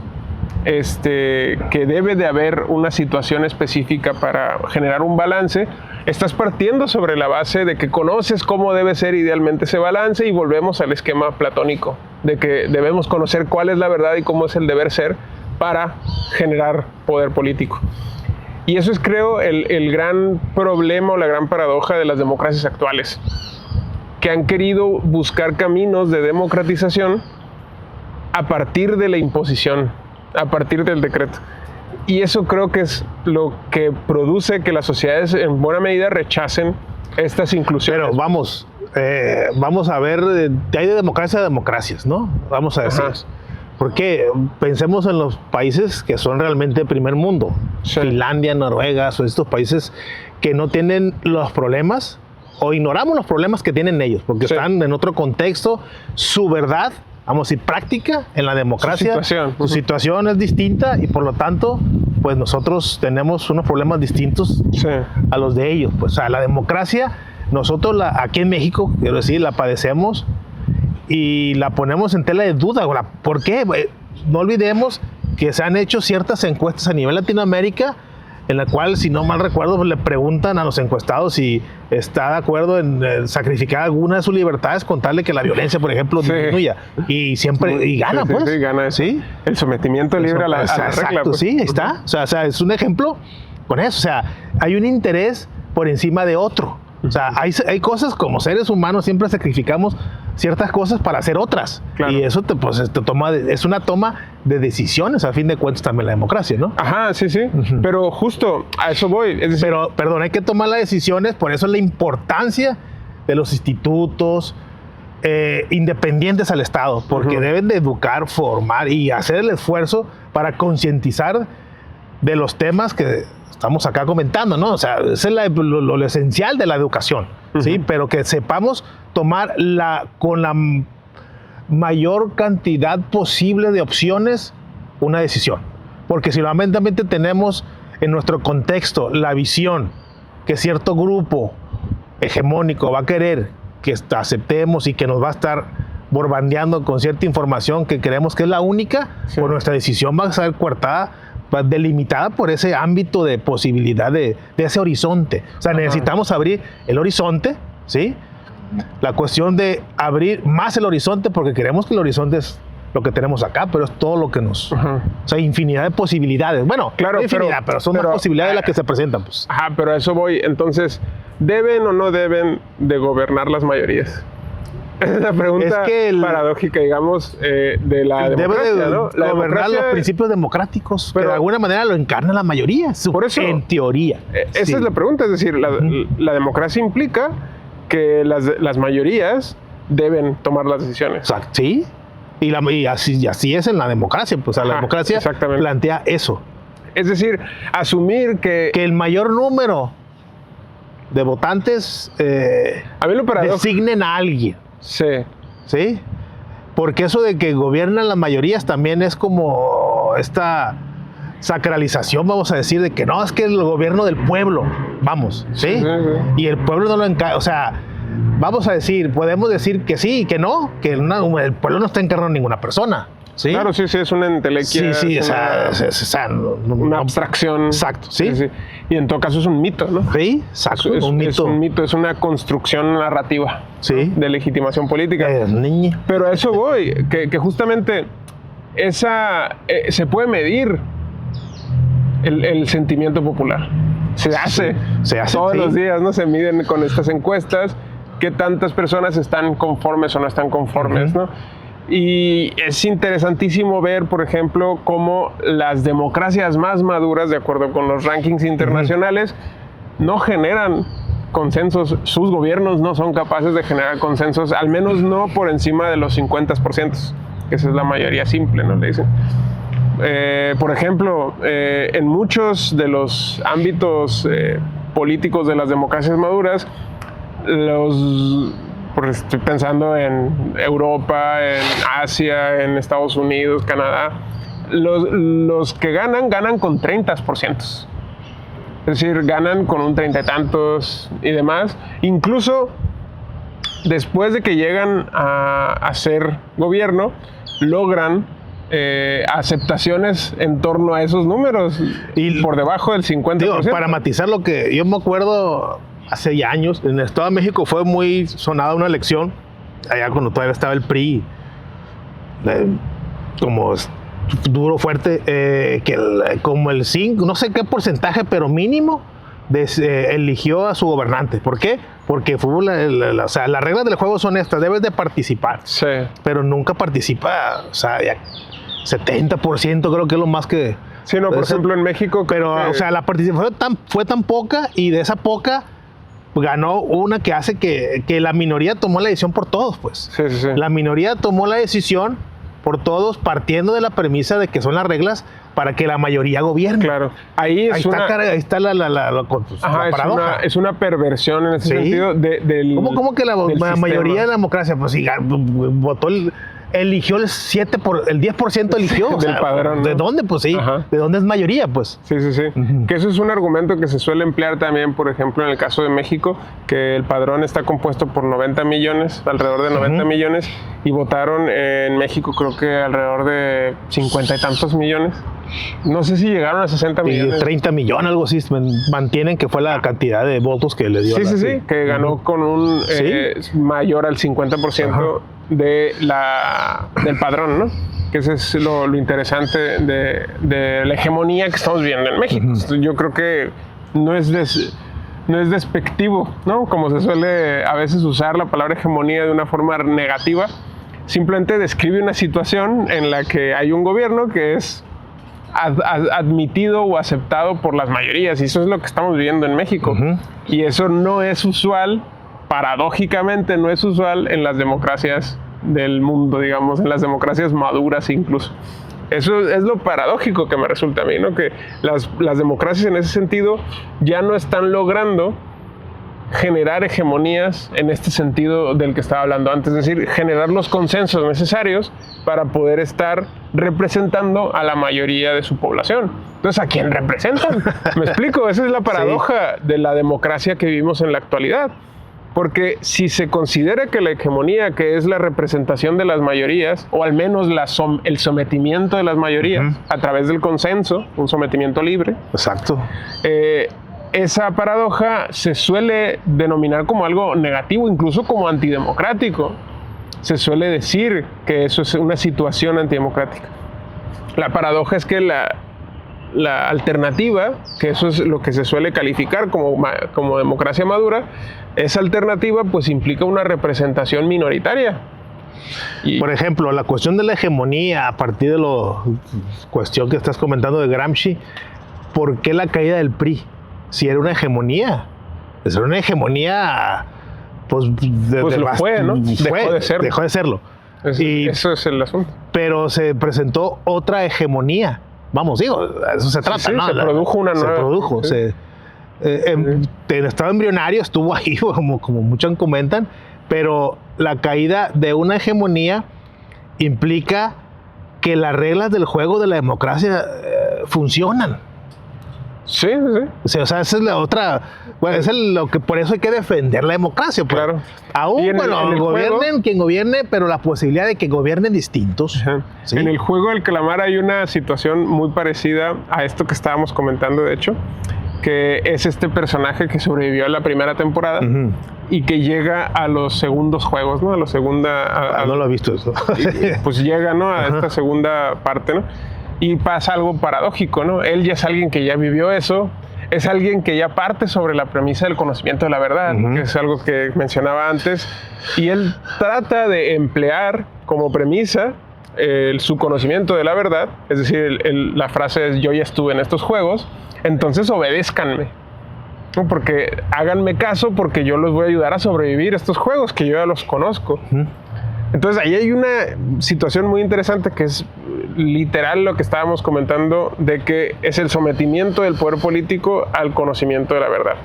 que debe de haber una situación específica para generar un balance, estás partiendo sobre la base de que conoces cómo debe ser idealmente ese balance y volvemos al esquema platónico, de que debemos conocer cuál es la verdad y cómo es el deber ser para generar poder político. Y eso es, creo, el gran problema o la gran paradoja de las democracias actuales, que han querido buscar caminos de democratización a partir de la imposición, a partir del decreto. Y eso creo que es lo que produce que las sociedades en buena medida rechacen estas inclusiones. Pero vamos a ver, hay de democracia a democracias, ¿no? Vamos a decir. Porque pensemos en los países que son realmente primer mundo. Finlandia, Noruega, son estos países que no tienen los problemas o ignoramos los problemas que tienen ellos, porque están en otro contexto, su verdad, vamos a decir, práctica en la democracia, su situación es distinta y por lo tanto, pues nosotros tenemos unos problemas distintos a los de ellos. Pues, o sea, la democracia, nosotros aquí en México, quiero decir, la padecemos y la ponemos en tela de duda. ¿Por qué? No olvidemos que se han hecho ciertas encuestas a nivel Latinoamérica en la cual, si no mal recuerdo, le preguntan a los encuestados si está de acuerdo en sacrificar alguna de sus libertades con tal de que la violencia, por ejemplo, disminuya. Y siempre, y gana, pues. Sí, gana. ¿Sí? El sometimiento libre a la regla. Pues. Sí, está. O sea, es un ejemplo con eso. O sea, hay un interés por encima de otro. O sea, hay cosas como seres humanos, siempre sacrificamos ciertas cosas para hacer otras. Claro. Y eso es una toma de decisiones, a fin de cuentas, también la democracia, ¿no? Ajá, sí. Pero justo a eso voy. Es decir, pero, perdón, hay que tomar las decisiones, por eso la importancia de los institutos independientes al Estado, porque deben de educar, formar y hacer el esfuerzo para concientizar de los temas que estamos acá comentando, ¿no? O sea, ese es lo esencial de la educación, ¿sí? Pero que sepamos tomar con la mayor cantidad posible de opciones una decisión. Porque si lamentablemente tenemos en nuestro contexto la visión que cierto grupo hegemónico va a querer que aceptemos y que nos va a estar borbandeando con cierta información que creemos que es la única, pues nuestra decisión va a ser coartada, delimitada por ese ámbito de posibilidad de ese horizonte. O sea, necesitamos abrir el horizonte, ¿sí? La cuestión de abrir más el horizonte, porque creemos que el horizonte es lo que tenemos acá, pero es todo lo que nos... O sea, infinidad de posibilidades. Bueno, claro, no infinidad, pero son las posibilidades las que se presentan. Pues. Ajá, pero a eso voy. Entonces, ¿deben o no deben de gobernar las mayorías? Esa es la pregunta paradójica, digamos, de la democracia, debe de ¿no? La gobernar los principios democráticos, pero que de alguna manera lo encarna la mayoría, por eso, en teoría. Esa es la pregunta, es decir, la democracia implica que las mayorías deben tomar las decisiones. Exacto, sí. Y así es en la democracia, pues la democracia plantea eso. Es decir, asumir que el mayor número de votantes A mí lo paradójico. designen a alguien, Sí. ¿sí? Porque eso de que gobiernan las mayorías también es como esta sacralización, vamos a decir, de que no, es que el gobierno del pueblo, vamos, ¿sí? Sí. Y el pueblo no lo encarga, o sea, vamos a decir, podemos decir que sí y que no, que el pueblo no está encargando a ninguna persona, ¿sí? Claro, sí, es una entelequia. Sí, es una abstracción. Exacto, ¿sí? Y en todo caso es un mito, ¿no? Sí, exacto, Es un mito. es una construcción narrativa, Sí. de legitimación política. Niña. Pero a eso voy, que justamente se puede medir el sentimiento popular. Se hace todos sí. los días, ¿no? Se miden con estas encuestas qué tantas personas están conformes o no están conformes, ¿no? Y es interesantísimo ver, por ejemplo, cómo las democracias más maduras, de acuerdo con los rankings internacionales, no generan consensos. Sus gobiernos no son capaces de generar consensos, al menos no por encima de los 50%, que esa es la mayoría simple, ¿no? Le dicen. Por ejemplo, en muchos de los ámbitos políticos de las democracias maduras, estoy pensando en Europa, en Asia, en Estados Unidos, Canadá, los que ganan con 30%. Es decir, ganan con un 30 y tantos y demás. Incluso después de que llegan a ser gobierno, logran aceptaciones en torno a esos números y por debajo del 50%. Digo, para matizar lo que yo me acuerdo hace ya años, en el Estado de México fue muy sonada una elección, allá cuando todavía estaba el PRI, como duro, fuerte, como el 5, no sé qué porcentaje, pero mínimo, eligió a su gobernante. ¿Por qué? Porque fue o sea, las reglas del juego son estas, debes de participar, Sí. pero nunca participa, o sea, ya 70% creo que es lo más que... Sí, no, por ejemplo, en México... Pero, o sea, la participación fue tan poca, y de esa poca ganó una que hace que la minoría tomó la decisión por todos, pues. Sí. La minoría tomó la decisión por todos, partiendo de la premisa de que son las reglas para que la mayoría gobierne. Claro. Ahí está la paradoja. Es una perversión en ese sentido del ¿Cómo que la mayoría de la democracia? Pues sí, votó eligió el 10% eligió. Del o sea, padrón, ¿no? ¿De dónde? Pues sí. Ajá. ¿De dónde es mayoría? Pues. Sí. Que eso es un argumento que se suele emplear también, por ejemplo, en el caso de México, que el padrón está compuesto por 90 millones, alrededor de 90 millones, y votaron en México creo que alrededor de 50 y tantos millones. No sé si llegaron a 60 millones. Y 30 millones, algo así, mantienen que fue la cantidad de votos que le dio. Sí, que ganó con un mayor al 50% del padrón, ¿no? Que ese es lo interesante de la hegemonía que estamos viendo en México. Yo creo que no es despectivo, ¿no? Como se suele a veces usar la palabra hegemonía de una forma negativa. Simplemente describe una situación en la que hay un gobierno que es admitido o aceptado por las mayorías, y eso es lo que estamos viviendo en México. Y eso no es usual, paradójicamente no es usual en las democracias del mundo, digamos, en las democracias maduras incluso. Eso es lo paradójico que me resulta a mí, ¿no? Que las democracias en ese sentido ya no están logrando generar hegemonías en este sentido del que estaba hablando antes, es decir, generar los consensos necesarios para poder estar representando a la mayoría de su población. Entonces, ¿a quién representan? ¿Me explico? Esa es la paradoja de la democracia que vivimos en la actualidad. Porque si se considera que la hegemonía, que es la representación de las mayorías, o al menos el sometimiento de las mayorías a través del consenso, un sometimiento libre. Exacto. Esa paradoja se suele denominar como algo negativo, incluso como antidemocrático. Se suele decir que eso es una situación antidemocrática. La paradoja es que la alternativa, que eso es lo que se suele calificar como democracia madura, esa alternativa pues implica una representación minoritaria. Por ejemplo, la cuestión de la hegemonía, a partir de la cuestión que estás comentando de Gramsci, ¿por qué la caída del PRI? Si era una hegemonía, pues era una hegemonía, pues lo fue, ¿no? Dejó de serlo. Eso es el asunto. Pero se presentó otra hegemonía. Vamos, digo, eso se trata, ¿no? Se produjo una nueva. Se produjo. en estado embrionario estuvo ahí, como muchos comentan, pero la caída de una hegemonía implica que las reglas del juego de la democracia funcionan. Sí, sí. O sea, esa es la otra. Bueno, lo que por eso hay que defender la democracia. Pues. Claro. Aún, gobiernen quien gobierne, pero la posibilidad de que gobiernen distintos. ¿Sí? En el juego del calamar hay una situación muy parecida a esto que estábamos comentando, de hecho, que es este personaje que sobrevivió a la primera temporada y que llega a los segundos juegos, ¿no? A la segunda... no lo he visto eso. Pues llega, ¿no? A esta segunda parte, ¿no? Y pasa algo paradójico, ¿no? Él ya es alguien que ya vivió eso, es alguien que ya parte sobre la premisa del conocimiento de la verdad, que es algo que mencionaba antes, y él trata de emplear como premisa su conocimiento de la verdad, es decir, la frase es: yo ya estuve en estos juegos, entonces obedézcanme, ¿no? Porque háganme caso, porque yo los voy a ayudar a sobrevivir a estos juegos que yo ya los conozco. Entonces ahí hay una situación muy interesante que es literal lo que estábamos comentando, de que es el sometimiento del poder político al conocimiento de la verdad,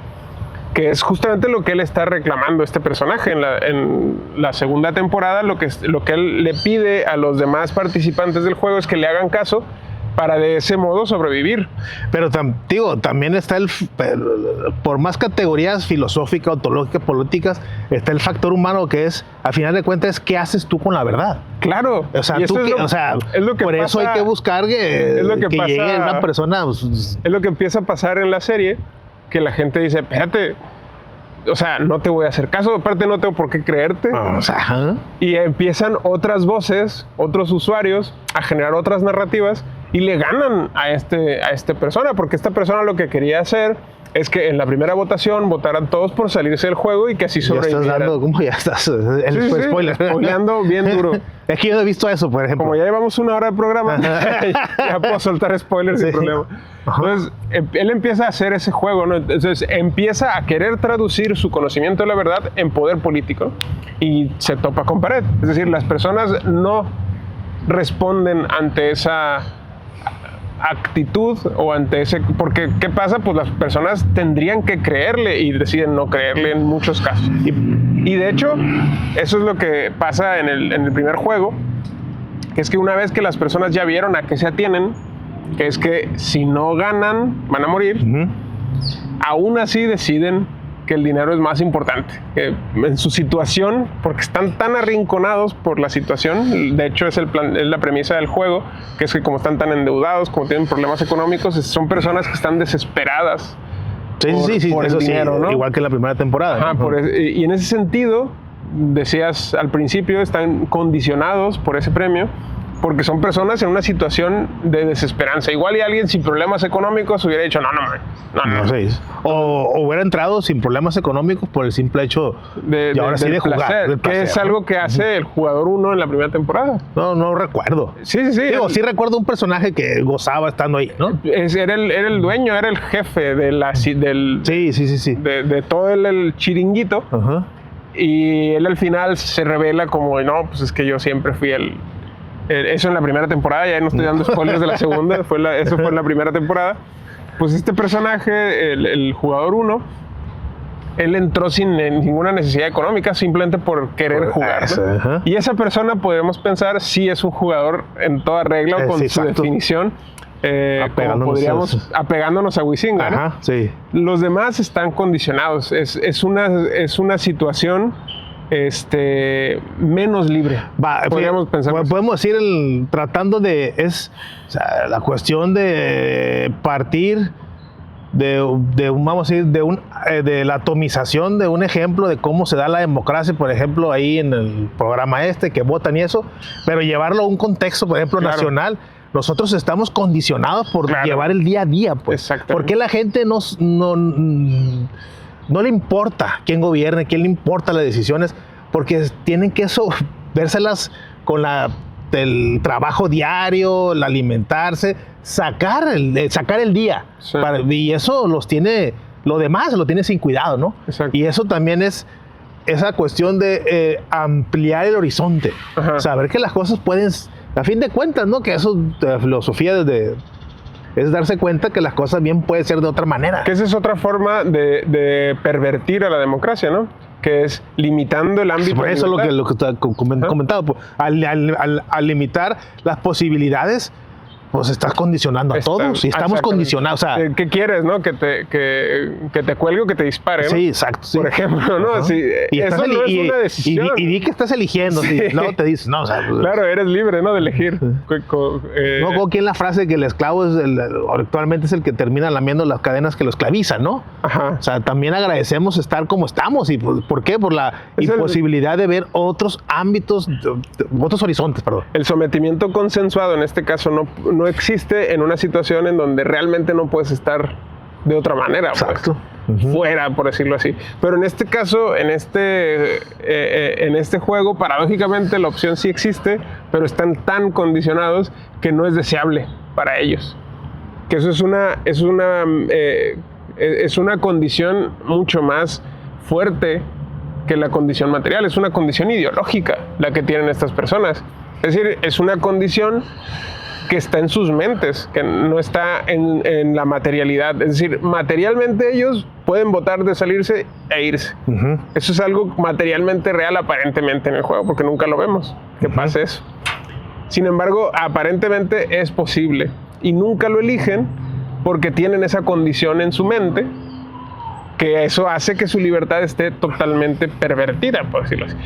que es justamente lo que él está reclamando, este personaje en la segunda temporada. Lo que él le pide a los demás participantes del juego es que le hagan caso para de ese modo sobrevivir. Pero también está por más categorías filosóficas, ontológicas, políticas, está el factor humano, que es, al final de cuentas, ¿qué haces tú con la verdad? Claro. O sea, es lo que por pasa, eso hay que buscar que llegue una persona. Es lo que empieza a pasar en la serie, que la gente dice: espérate, o sea, no te voy a hacer caso, aparte no tengo por qué creerte. Y empiezan otras voces, otros usuarios a generar otras narrativas y le ganan a esta persona, porque esta persona lo que quería hacer es que en la primera votación votaran todos por salirse del juego y que así sobrevivieran. ¿Cómo ya estás? Spoiler. Spoileando bien duro. Es que yo no he visto eso, por ejemplo. Como ya llevamos 1 hora de programa, ya puedo soltar spoilers sin problema. Entonces, él empieza a hacer ese juego, ¿no? Entonces, empieza a querer traducir su conocimiento de la verdad en poder político y se topa con pared. Es decir, las personas no responden ante esa actitud o ante ese... Porque, ¿qué pasa? Pues las personas tendrían que creerle y deciden no creerle en muchos casos. Y de hecho, eso es lo que pasa en el primer juego, que es que una vez que las personas ya vieron a qué se atienen, que es que si no ganan, van a morir, aún así deciden que el dinero es más importante. En su situación, porque están tan arrinconados por la situación, de hecho es la premisa del juego, que es que como están tan endeudados, como tienen problemas económicos, son personas que están desesperadas por el dinero, ¿no? Igual que en la primera temporada. Y en ese sentido, decías al principio, están condicionados por ese premio, porque son personas en una situación de desesperanza. Igual y alguien sin problemas económicos hubiera dicho, no. O hubiera entrado sin problemas económicos por el simple hecho de jugar. Placer, que es algo que hace el jugador 1 en la primera temporada. No recuerdo. Sí. Sí recuerdo un personaje que gozaba estando ahí, ¿no? Era el dueño, era el jefe de todo el chiringuito. Y él al final se revela como, no, pues es que yo siempre fui eso en la primera temporada, ya no estoy dando spoilers de la segunda, eso fue en la primera temporada. Pues este personaje, el jugador 1, él entró sin ninguna necesidad económica, simplemente por querer jugar, ¿no? Y esa persona, podemos pensar, sí es un jugador en toda regla, con su definición, apegándonos a Huizinga, ¿no? Sí. Los demás están condicionados, es una situación menos libre. Podríamos pensar. Podemos decir, tratando de... la cuestión de partir de la atomización de un ejemplo de cómo se da la democracia, por ejemplo, ahí en el programa que votan y eso, pero llevarlo a un contexto, por ejemplo, nacional. Nosotros estamos condicionados por llevar el día a día, pues. ¿Por qué la gente no le importa quién gobierne, quién le importa las decisiones? Porque tienen que vérselas con el trabajo diario, el alimentarse, sacar el día. Sí. Y eso lo demás lo tiene sin cuidado, ¿no? Exacto. Y eso también es esa cuestión de ampliar el horizonte. Saber que las cosas pueden, a fin de cuentas, ¿no? Que eso es la filosofía desde es darse cuenta que las cosas bien pueden ser de otra manera. Que esa es otra forma de pervertir a la democracia, ¿no? Que es limitando el ámbito. Por eso lo que te comentaba, pues, al limitar las posibilidades, pues estás condicionando a todos y estamos condicionados. O sea, ¿qué quieres, no? Que te cuelgue o que te dispare, ¿no? Sí, exacto. Sí. Por ejemplo, ¿no? Sí, y eso no es una decisión. Y di que estás eligiendo, sí. No te dices, no, o sea, claro, eres libre, ¿no? De elegir. No, como aquí en la frase que el esclavo actualmente es el que termina lamiendo las cadenas que lo esclavizan, ¿no? Ajá. O sea, también agradecemos estar como estamos. ¿Y por qué? Por la imposibilidad de ver otros ámbitos, otros horizontes, perdón. El sometimiento consensuado, en este caso, no existe en una situación en donde realmente no puedes estar de otra manera. Exacto. Pues, fuera, por decirlo así. Pero en este caso, en este juego, paradójicamente la opción sí existe, pero están tan condicionados que no es deseable para ellos. Que eso es una condición mucho más fuerte que la condición material. Es una condición ideológica la que tienen estas personas. Es decir, es una condición que está en sus mentes, que no está en la materialidad. Es decir, materialmente ellos pueden votar de salirse e irse. Eso es algo materialmente real aparentemente en el juego, porque nunca lo vemos que pase eso. Sin embargo, aparentemente es posible y nunca lo eligen porque tienen esa condición en su mente, que eso hace que su libertad esté totalmente pervertida, por decirlo así.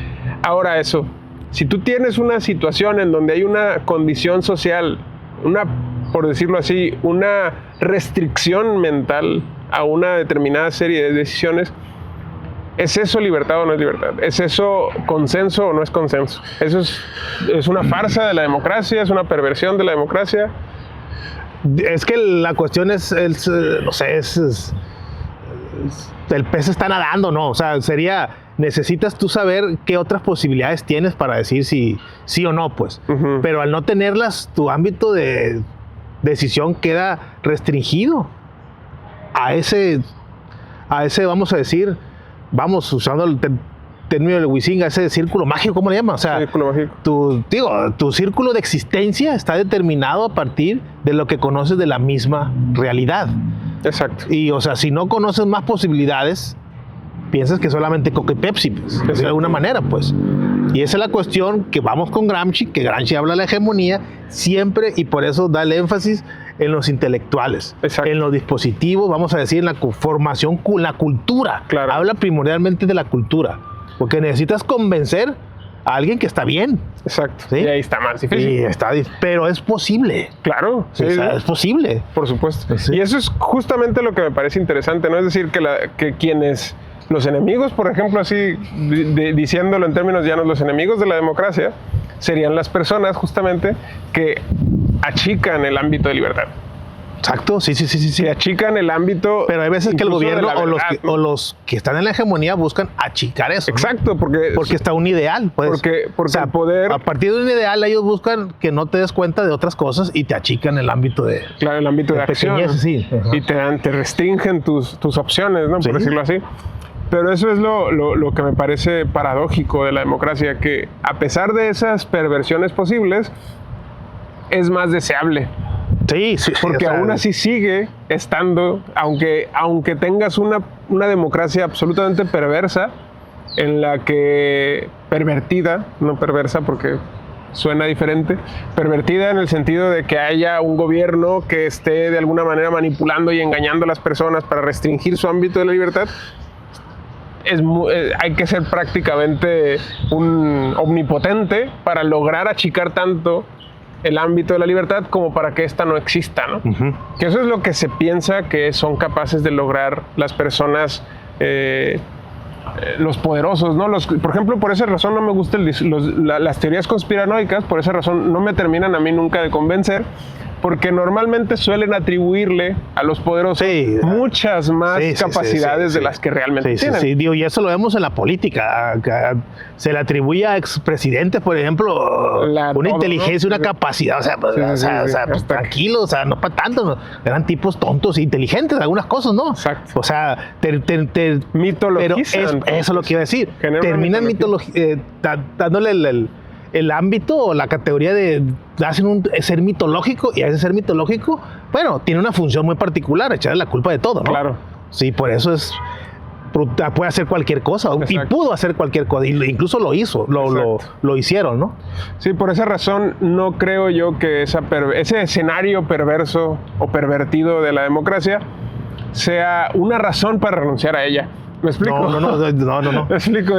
Ahora eso, si tú tienes una situación en donde hay una condición social, por decirlo así, una restricción mental a una determinada serie de decisiones, ¿es eso libertad o no es libertad? ¿Es eso consenso o no es consenso? ¿Eso es una farsa de la democracia? ¿Es una perversión de la democracia? Es que la cuestión no sé, el pez está nadando, ¿no? O sea, necesitas tú saber qué otras posibilidades tienes para decir si sí o no, pues. Pero al no tenerlas, tu ámbito de decisión queda restringido a ese, vamos a decir, usando el término de Huizinga, ese círculo mágico, ¿cómo le llaman? O sea, círculo mágico. Tu círculo de existencia está determinado a partir de lo que conoces de la misma realidad. Exacto. Y, o sea, si no conoces más posibilidades, piensas que solamente Coca y Pepsi, pues, de alguna manera, pues. Y esa es la cuestión que vamos con Gramsci, que Gramsci habla de la hegemonía siempre, y por eso da el énfasis en los intelectuales, en los dispositivos, vamos a decir, en la formación, la cultura. Claro. Habla primordialmente de la cultura, porque necesitas convencer a alguien que está bien. Exacto. ¿Sí? Y ahí está más difícil. Pero es posible. Claro. Sí, es posible. Por supuesto. Sí. Y eso es justamente lo que me parece interesante, ¿no? Es decir, que quienes... Los enemigos, por ejemplo, así diciéndolo en términos llanos, los enemigos de la democracia serían las personas justamente que achican el ámbito de libertad. Exacto, sí. Que achican el ámbito. Pero hay veces que el gobierno o los que están en la hegemonía buscan achicar eso. Exacto, ¿no? porque está un ideal. Pues. Porque o sea, el poder. A partir de un ideal, ellos buscan que no te des cuenta de otras cosas y te achican el ámbito de. Claro, el ámbito de acción. Sí. Y te restringen tus opciones, ¿no? Por decirlo así. Pero eso es lo que me parece paradójico de la democracia, que a pesar de esas perversiones posibles, es más deseable. Sí. Porque aún así sigue estando, aunque tengas una democracia absolutamente perversa, en la que pervertida, no perversa porque suena diferente, pervertida en el sentido de que haya un gobierno que esté de alguna manera manipulando y engañando a las personas para restringir su ámbito de la libertad. Hay que ser prácticamente un omnipotente para lograr achicar tanto el ámbito de la libertad como para que esta no exista, ¿no? Que eso es lo que se piensa que son capaces de lograr las personas, los poderosos, ¿no? Por ejemplo, por esa razón no me gustan las teorías conspiranoicas, por esa razón no me terminan a mí nunca de convencer, porque normalmente suelen atribuirle a los poderosos muchas más capacidades de las que realmente tienen. Sí, y eso lo vemos en la política. Se le atribuye a expresidentes, por ejemplo, una inteligencia, ¿no? Una capacidad. O sea, pues, tranquilo, o sea, no para tanto. ¿No? Eran tipos tontos e inteligentes en algunas cosas, ¿no? Exacto. O sea, mitologizan. Pero eso es lo que iba a decir. Terminan dándole el ámbito o la categoría de hacen un ser mitológico, y a ese ser mitológico, bueno, tiene una función muy particular, echarle la culpa de todo, ¿no? Claro. Sí, por eso puede hacer cualquier cosa. Exacto. Y pudo hacer cualquier cosa, incluso lo hizo, lo hicieron, ¿no? Sí, por esa razón no creo yo que ese escenario perverso o pervertido de la democracia sea una razón para renunciar a ella. ¿Me explico? No. ¿Me explico?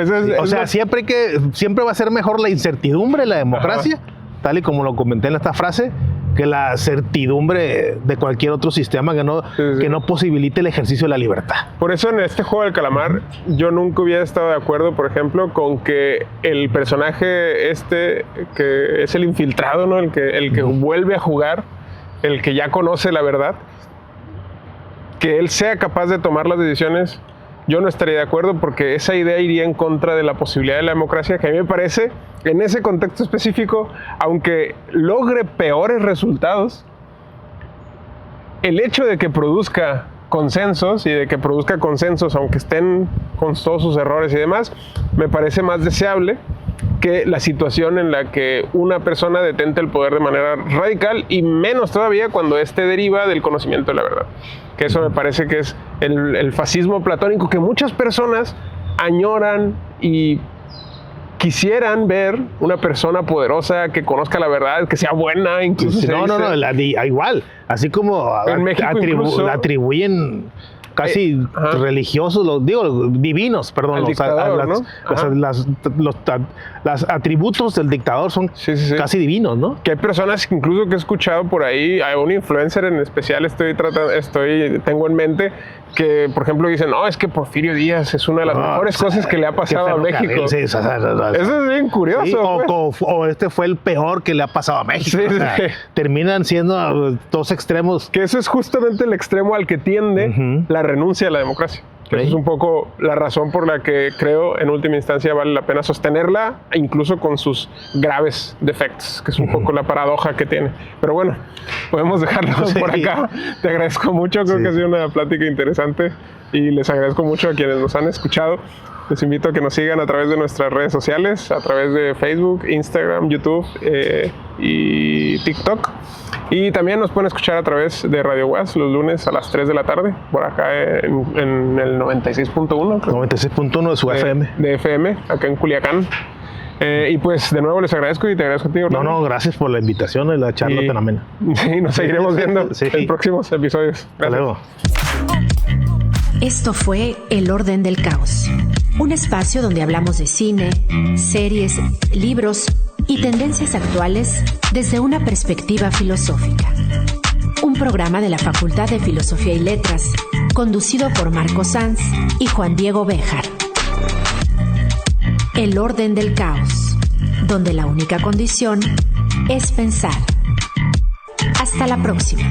Siempre va a ser mejor la incertidumbre, la democracia, tal y como lo comenté en esta frase, que la certidumbre de cualquier otro sistema que no posibilite el ejercicio de la libertad. Por eso en este juego del calamar yo nunca hubiera estado de acuerdo, por ejemplo, con que el personaje que es el infiltrado, ¿no? el que vuelve a jugar, el que ya conoce la verdad, que él sea capaz de tomar las decisiones. Yo no estaría de acuerdo, porque esa idea iría en contra de la posibilidad de la democracia, que a mí me parece, en ese contexto específico, aunque logre peores resultados, el hecho de que produzca consensos, aunque estén con todos sus errores y demás, me parece más deseable que la situación en la que una persona detente el poder de manera radical, y menos todavía cuando éste deriva del conocimiento de la verdad. Que eso me parece que es el fascismo platónico que muchas personas añoran y quisieran ver una persona poderosa que conozca la verdad, que sea buena, incluso. Sí, igual. Así como en México incluso la atribuyen casi religiosos, divinos, perdón. Los atributos del dictador son casi divinos, ¿no? Que hay personas incluso que he escuchado por ahí, hay un influencer en especial, tengo en mente, que por ejemplo dicen, no, es que Porfirio Díaz es una de las mejores cosas que le ha pasado a México. Sí, eso es bien curioso. Sí, o este fue el peor que le ha pasado a México. Sí. Terminan siendo dos extremos. Que eso es justamente el extremo al que tiende la renuncia a la democracia. Que eso es un poco la razón por la que creo en última instancia vale la pena sostenerla, incluso con sus graves defectos, que es un poco la paradoja que tiene. Pero bueno, podemos dejarlo por acá. Te agradezco mucho, creo que ha sido una plática interesante, y les agradezco mucho a quienes nos han escuchado. Les invito a que nos sigan a través de nuestras redes sociales, a través de Facebook, Instagram, YouTube y TikTok. Y también nos pueden escuchar a través de Radio UAS los lunes a las 3 de la tarde, por acá en el 96.1. 96.1 de su FM. De FM, acá en Culiacán. Y pues de nuevo les agradezco, y te agradezco a ti, Orlando. No, gracias por la invitación y la charla tan amena. Sí, nos seguiremos viendo en próximos episodios. Gracias. Hasta luego. Esto fue El Orden del Caos, un espacio donde hablamos de cine, series, libros y tendencias actuales desde una perspectiva filosófica. Un programa de la Facultad de Filosofía y Letras, conducido por Marco Sanz y Juan Diego Béjar. El Orden del Caos, donde la única condición es pensar. Hasta la próxima.